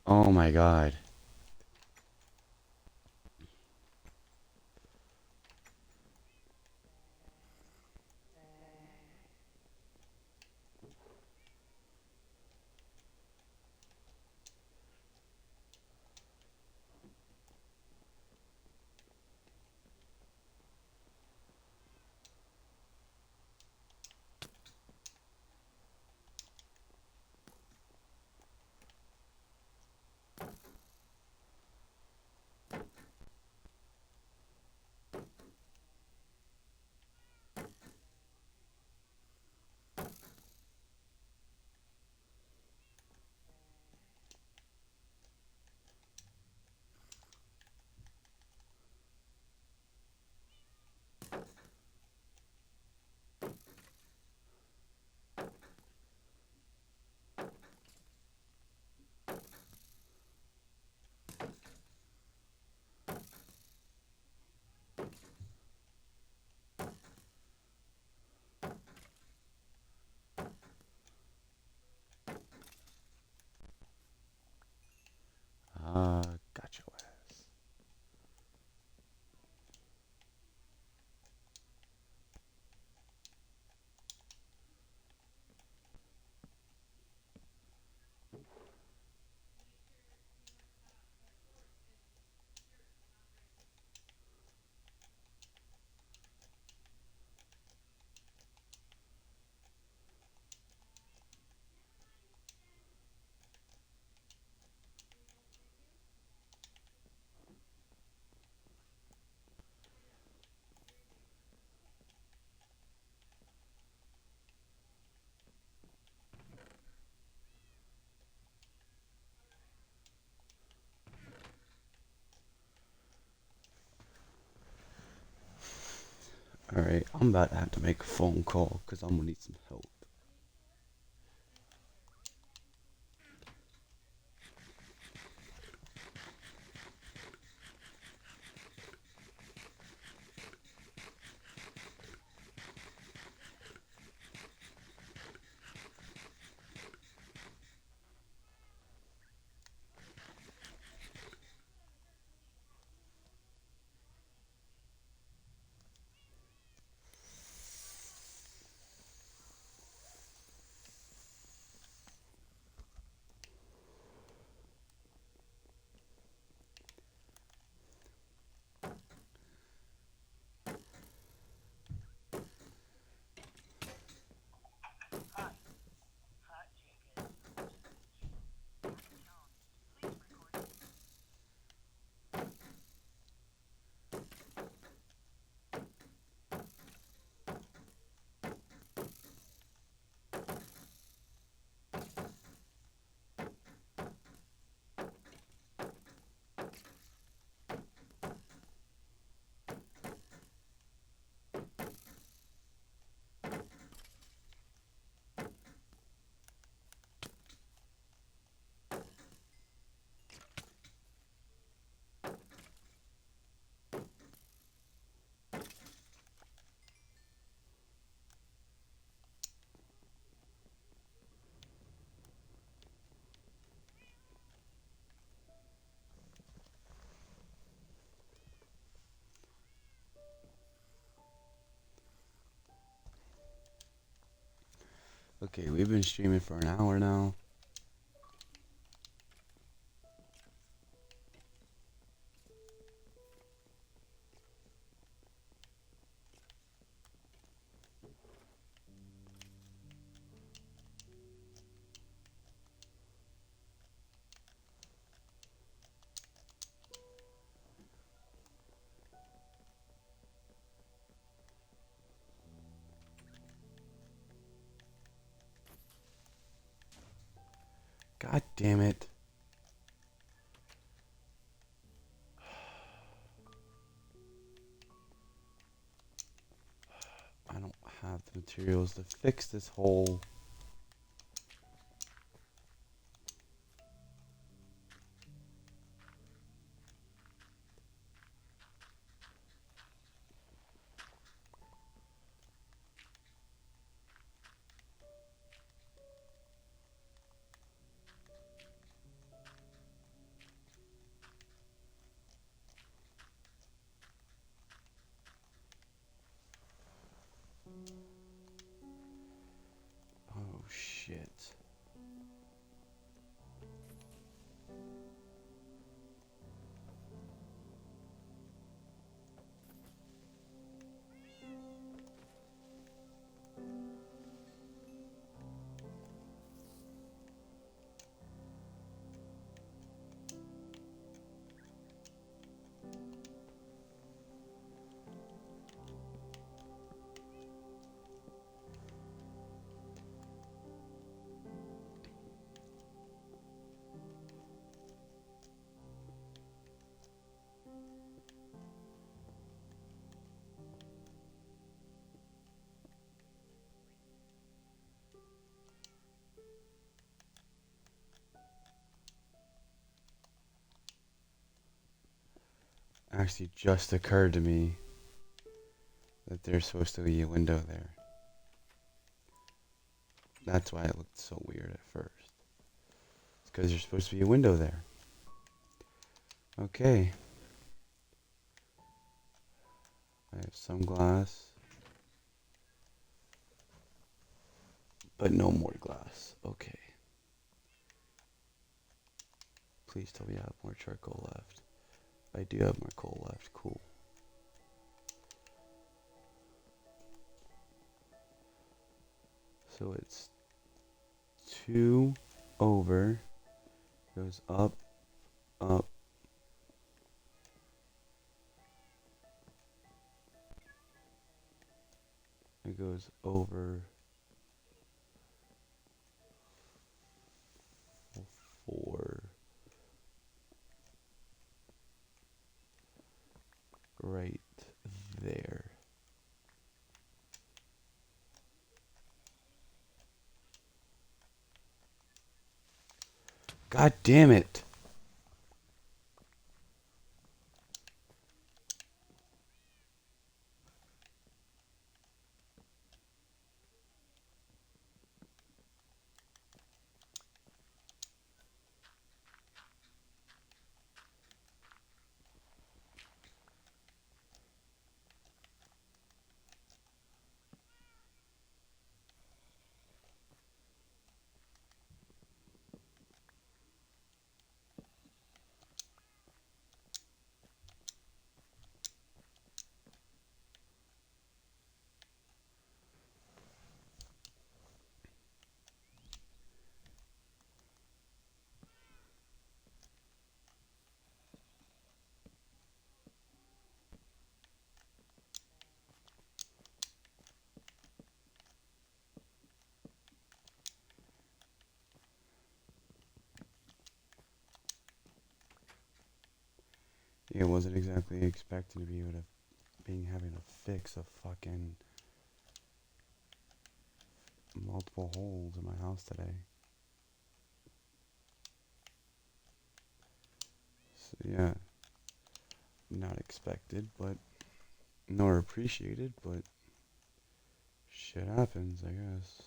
Oh my god. Gotcha. Alright, I'm about to have to make a phone call because I'm gonna need some help. Okay, we've been streaming for an hour now. God damn it. I don't have the materials to fix this hole. Oh shit. Actually just occurred to me that there's supposed to be a window there. That's why it looked so weird at first. It's because there's supposed to be a window there. Okay. I have some glass. But no more glass. Okay. Please tell me I have more charcoal left. I do have more coal left. Cool. So it's 2 over, goes up, up. It goes over 4. Right there. God damn it. It wasn't exactly expecting to be able to having to fix a fucking multiple holes in my house today. So yeah, not expected, but nor appreciated, but shit happens, I guess.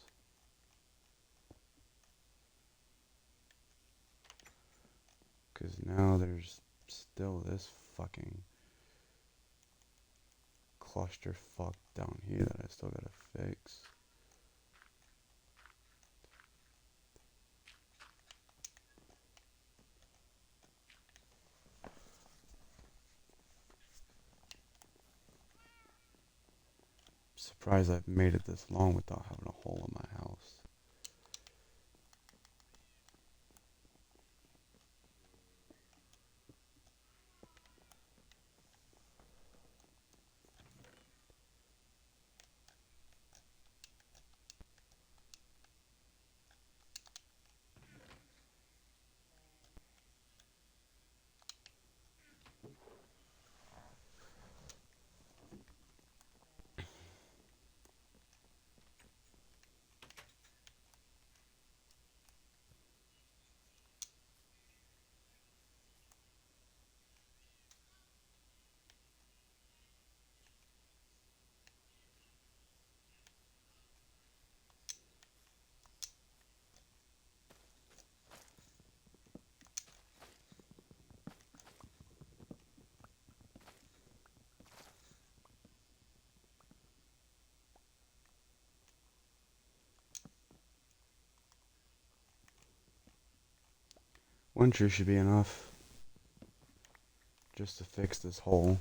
Because now there's still this fucking clusterfuck down here that I still gotta fix. Surprised I've made it this long without having a hole in my house. One tree should be enough just to fix this hole.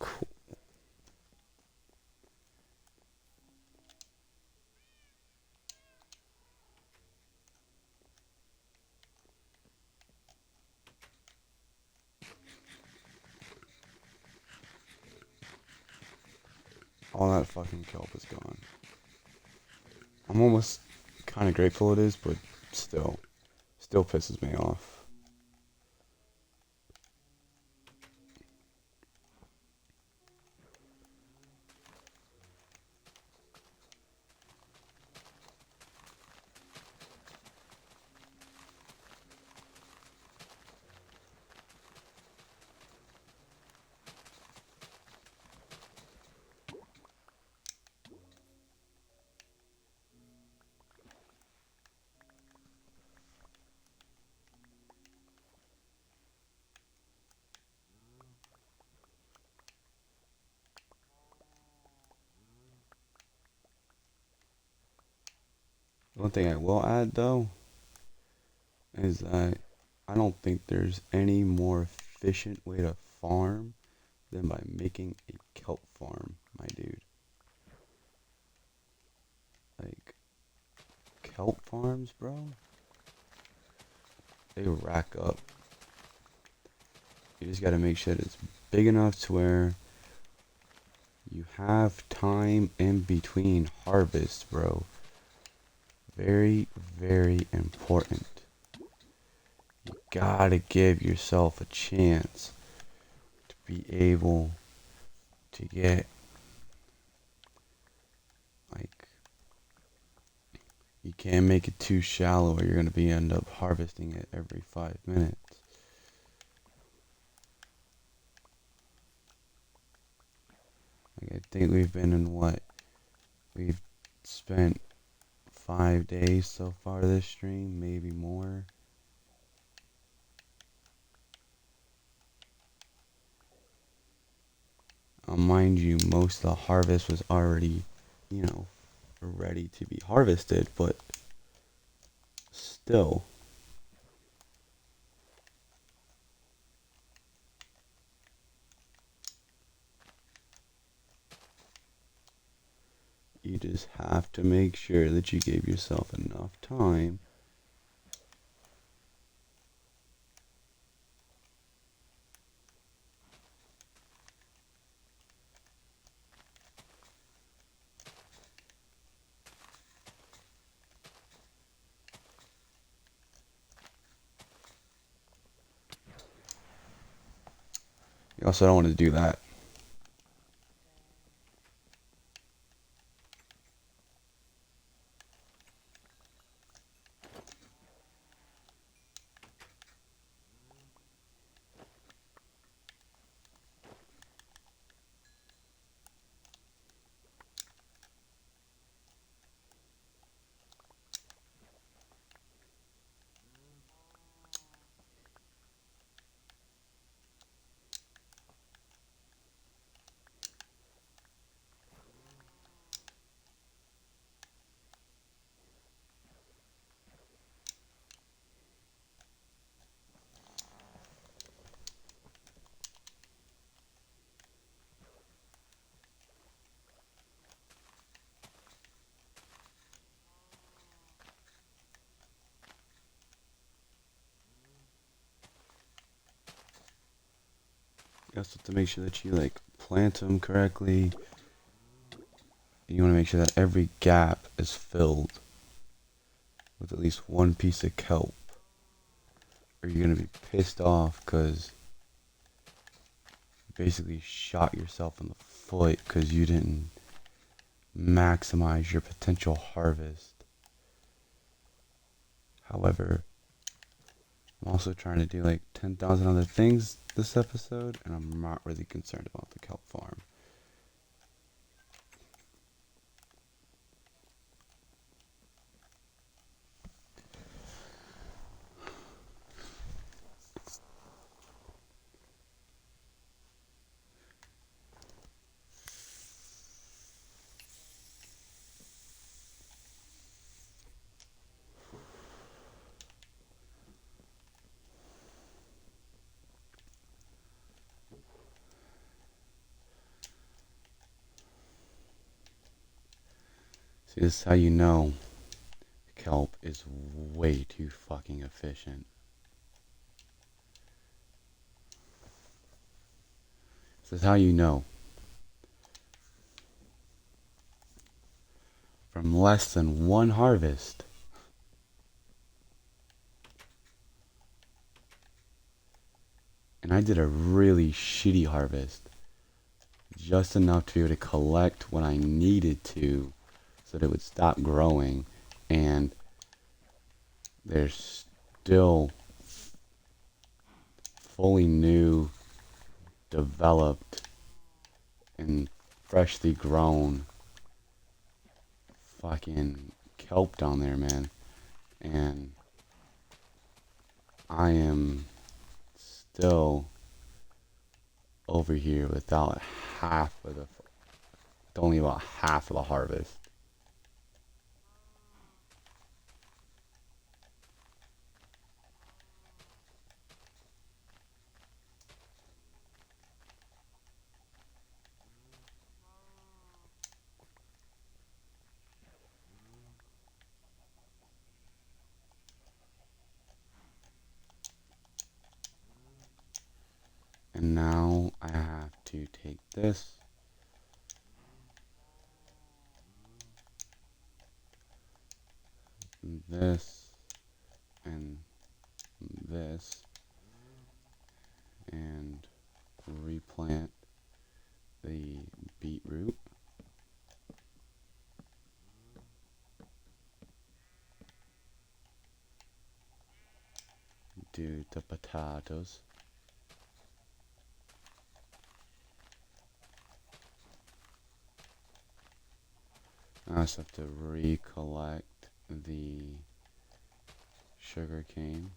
Cool. All that fucking kelp is gone. I'm almost kind of grateful it is, but still pisses me off. One thing I will add though is that I don't think there's any more efficient way to farm than by making a kelp farm, my dude. Like, kelp farms, bro, they rack up. You just gotta make sure that it's big enough to where you have time in between harvests, bro. Very, very important. You gotta give yourself a chance to be able to get, like, you can't make it too shallow or you're gonna be end up harvesting it every 5 minutes. Like, I think we've been in what? We've spent 5 days so far this stream, maybe more. Mind you, most of the harvest was already, you know, ready to be harvested, but still. You just have to make sure that you give yourself enough time You also don't want to do that. You also have to make sure that you like plant them correctly. You want to make sure that every gap is filled with at least one piece of kelp, or you're gonna be pissed off because you basically shot yourself in the foot because you didn't maximize your potential harvest. However, I'm also trying to do like 10,000 other things this episode, and I'm not really concerned about the kelp farm. See, this is how you know kelp is way too fucking efficient. This is how you know. From less than one harvest. And I did a really shitty harvest. Just enough to be able to collect what I needed to so that it would stop growing. And there's still fully new, developed, and freshly grown fucking kelp down there, man. And I am still over here without half of the, only about half of the harvest. And now I have to take this, this, and this, and replant the beetroot. Do the potatoes. I just have to recollect the sugar cane.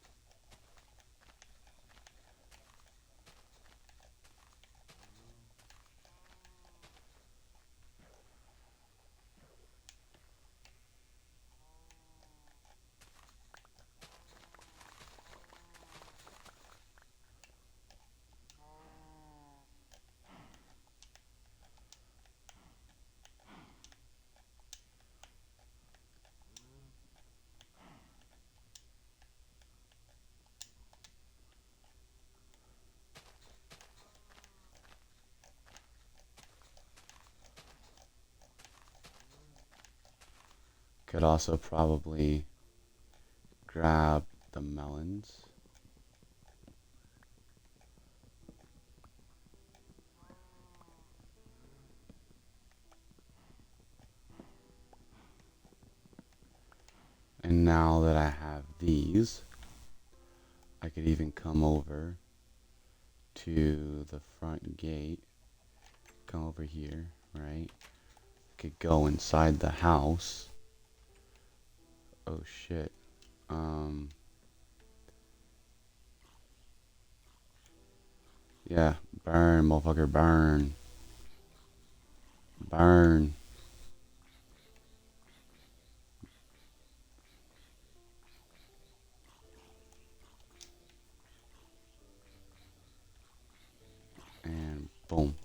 Could also probably grab the melons. And now that I have these, I could even come over to the front gate, come over here, right? Could go inside the house. Oh shit. Yeah, burn, motherfucker, burn. Burn. And boom.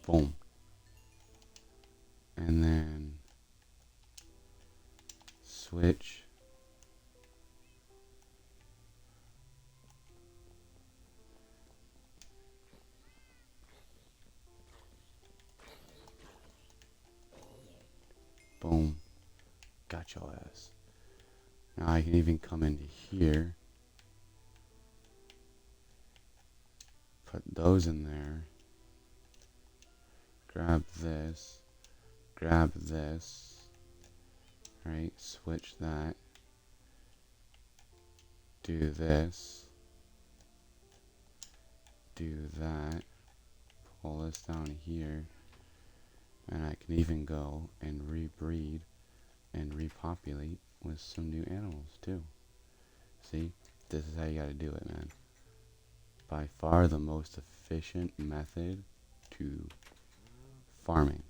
Boom. And then switch. Boom. Got your ass. Now I can even come into here. Put those in there. Grab this. Grab this. Right? Switch that. do this, do that, pull this down here, and I can even go and rebreed and repopulate with some new animals too. See, this is how you gotta do it, man. By far the most efficient method to farming.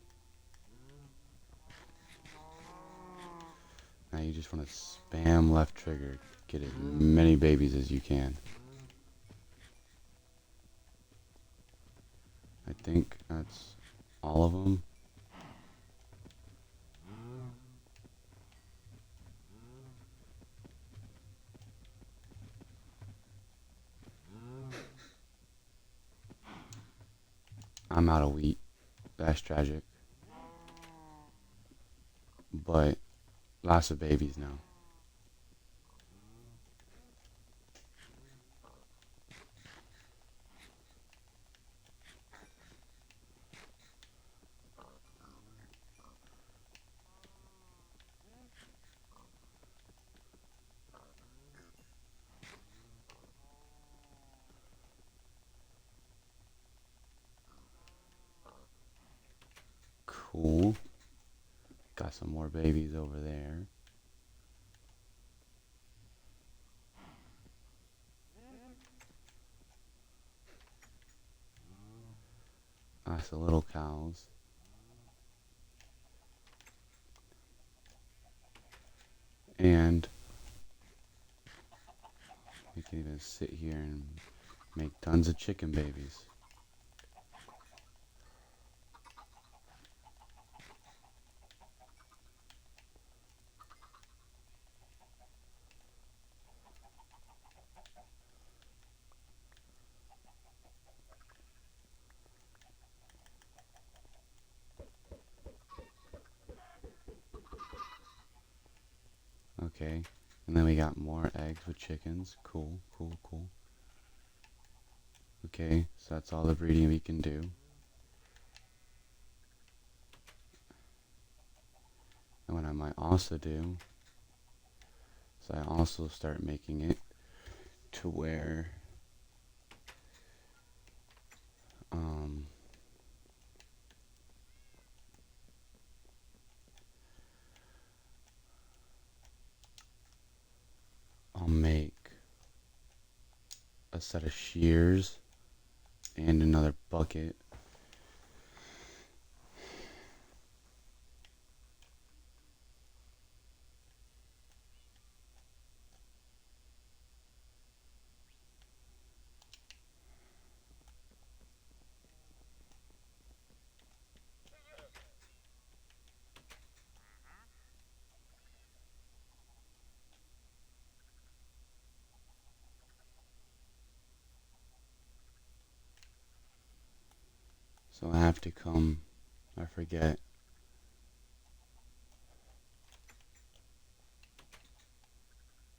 Now you just want to spam left trigger, get as many babies as you can. I think that's all of them. I'm out of wheat. That's tragic. But lots of babies now. Cool. Got some more babies over there. Lots of little cows. And we can even sit here and make tons of chicken babies. Okay, and then we got more eggs with chickens. Cool, cool, cool. Okay, so that's all the breeding we can do. And what I might also do is I also start making it to where I'll make a set of shears and another bucket. So I have to come, I forget.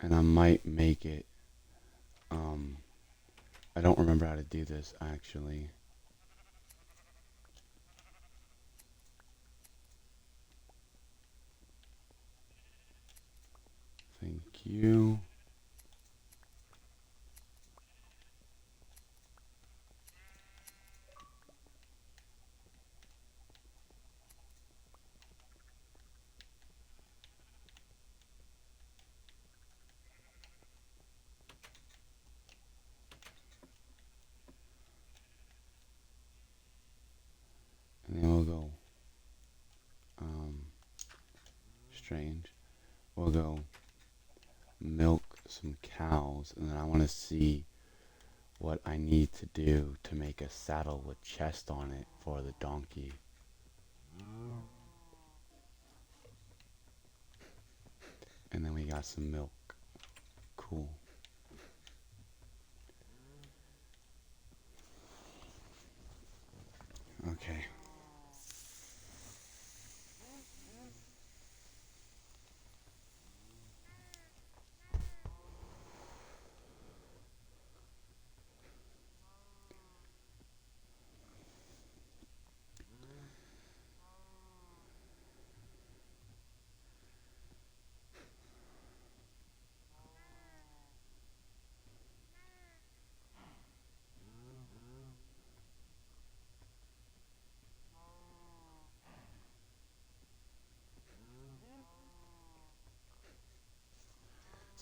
And I might make it, I don't remember how to do this actually. Thank you. And then we'll go, strange. We'll go milk some cows, and then I want to see what I need to do to make a saddle with chest on it for the donkey. And then we got some milk. Cool. Okay.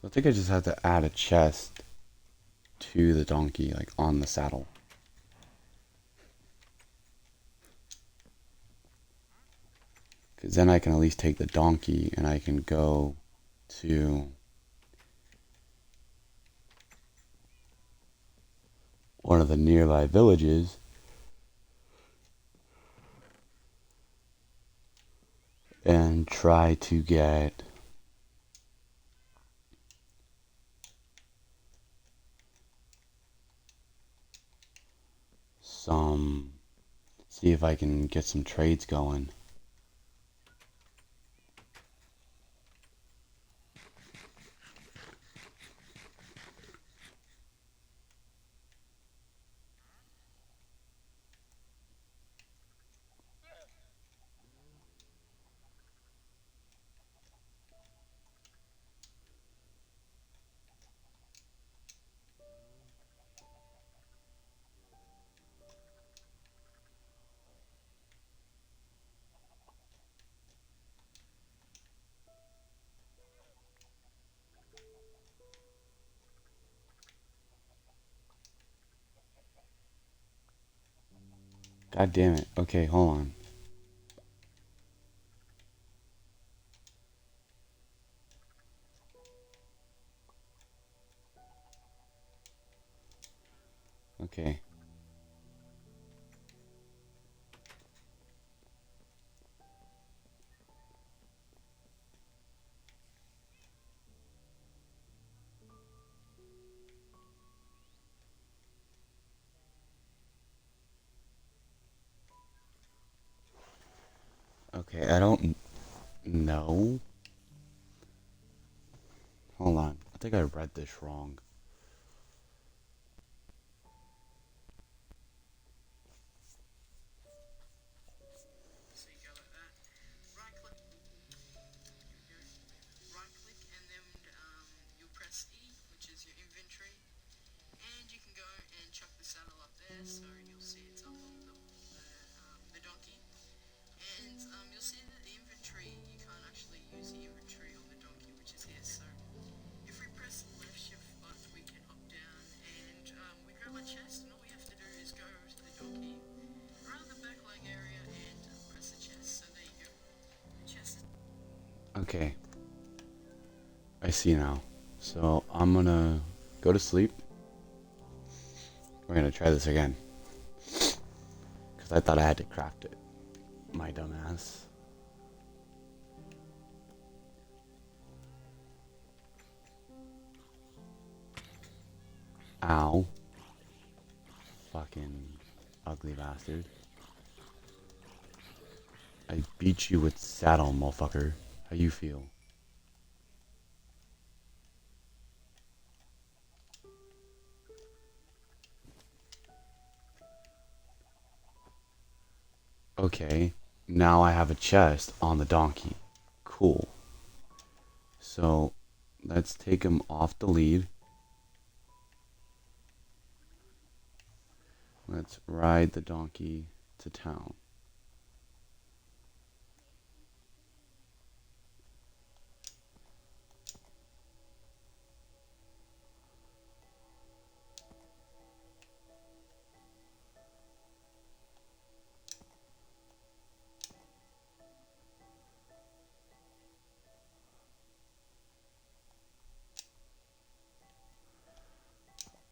So I think I just have to add a chest to the donkey, like on the saddle. Because then I can at least take the donkey and I can go to one of the nearby villages and try to get some, see if I can get some trades going. God damn it. Okay, hold on. Okay. Okay, I don't know. Hold on. I think I read this wrong. Okay, I see now. So I'm gonna go to sleep. We're gonna try this again. Because I thought I had to craft it. My dumbass. Ow. Fucking ugly bastard. I beat you with saddle, motherfucker. How you feel? Okay, now I have a chest on the donkey. Cool. So, let's take him off the lead. Let's ride the donkey to town.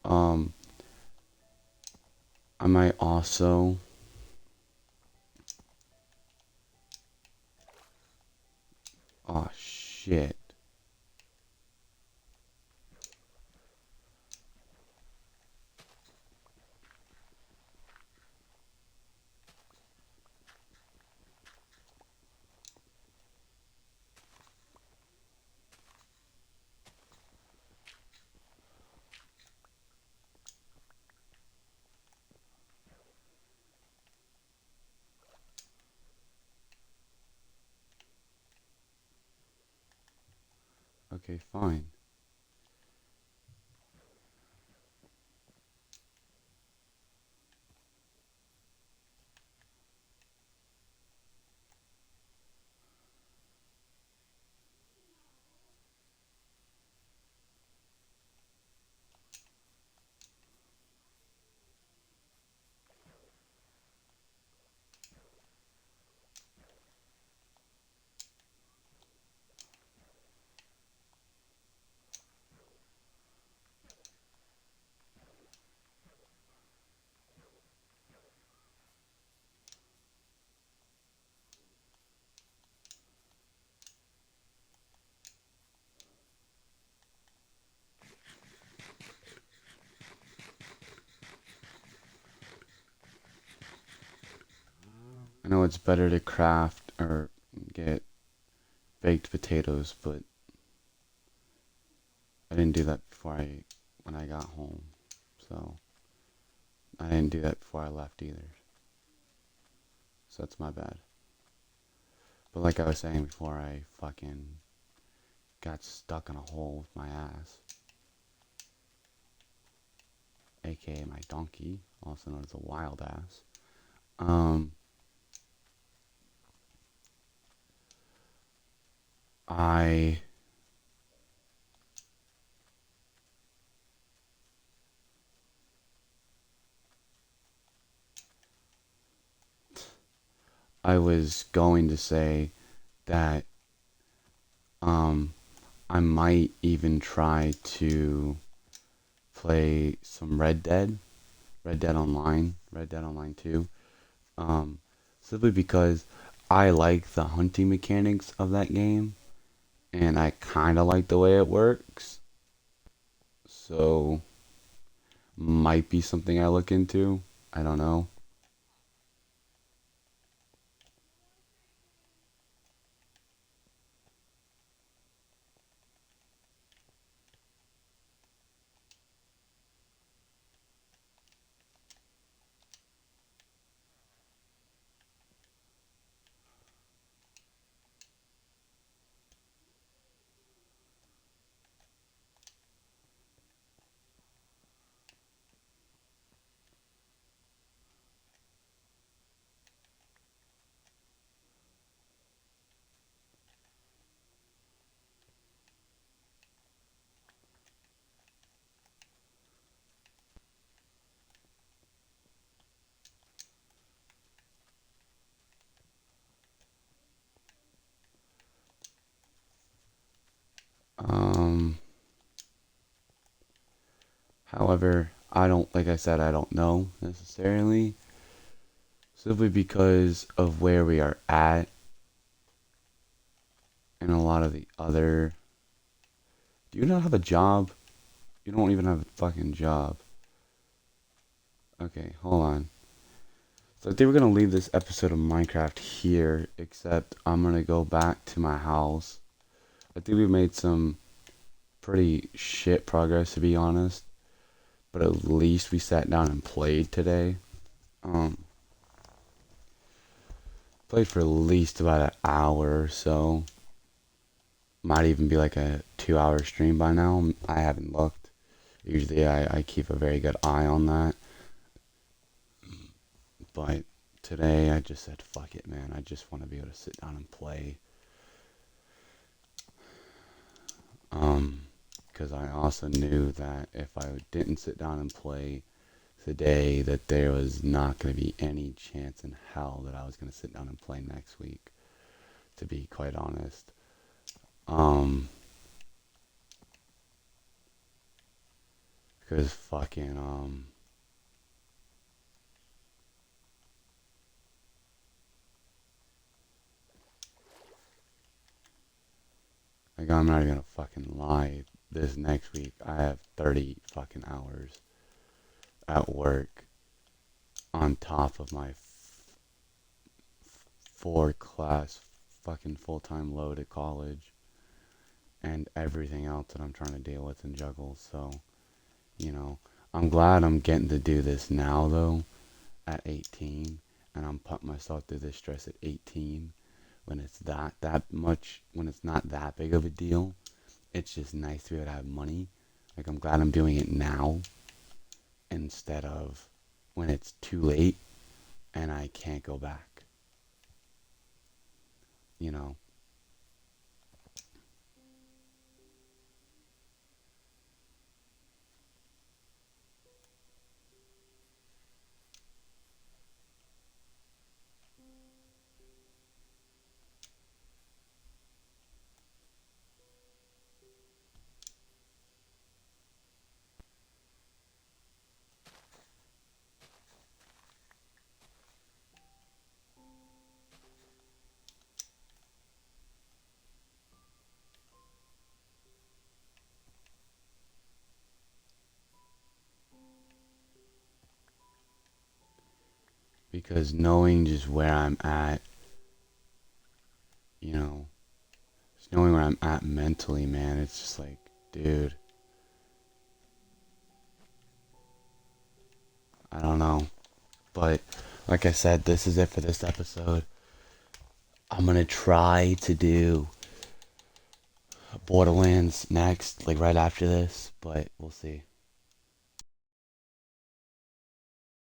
Um, I might also oh shit. Okay, fine. I know it's better to craft or get baked potatoes, but I didn't do that when I got home. So I didn't do that before I left either. So that's my bad. But like I was saying before, I fucking got stuck in a hole with my ass, aka my donkey, also known as a wild ass. Um, I I was going to say that um I might even try to play some Red Dead Online 2. Um, Simply because I like the hunting mechanics of that game, and I kind of like the way it works. So might be something I look into. I don't know. Um, However, I don't, like I said, I don't know necessarily. Simply because of where we are at and a lot of the other. Do you not have a job? You don't even have a fucking job. Okay, hold on. So I think we're gonna leave this episode of Minecraft here, except I'm gonna go back to my house. I think we made some pretty shit progress, to be honest, but at least we sat down and played today. Um, Played for at least about an hour or so. Might even be like a 2 hour stream by now. I haven't looked. Usually I keep a very good eye on that. But today I just said, fuck it, man. I just want to be able to sit down and play. Because I also knew that if I didn't sit down and play today, that there was not going to be any chance in hell that I was going to sit down and play next week, to be quite honest. Because fucking, like, I'm not even gonna fucking lie. This next week, I have 30 fucking hours at work on top of my 4 class fucking full-time load at college and everything else that I'm trying to deal with and juggle. So, you know, I'm glad I'm getting to do this now though at 18, and I'm putting myself through this stress at 18 when it's that much, when it's not that big of a deal. It's just nice to be able to have money. Like, I'm glad I'm doing it now instead of when it's too late and I can't go back. You know, because knowing just where I'm at, you know, just knowing where I'm at mentally, man, it's just like, dude, I don't know. But like I said, this is it for this episode. I'm gonna try to do Borderlands next, like right after this, but we'll see.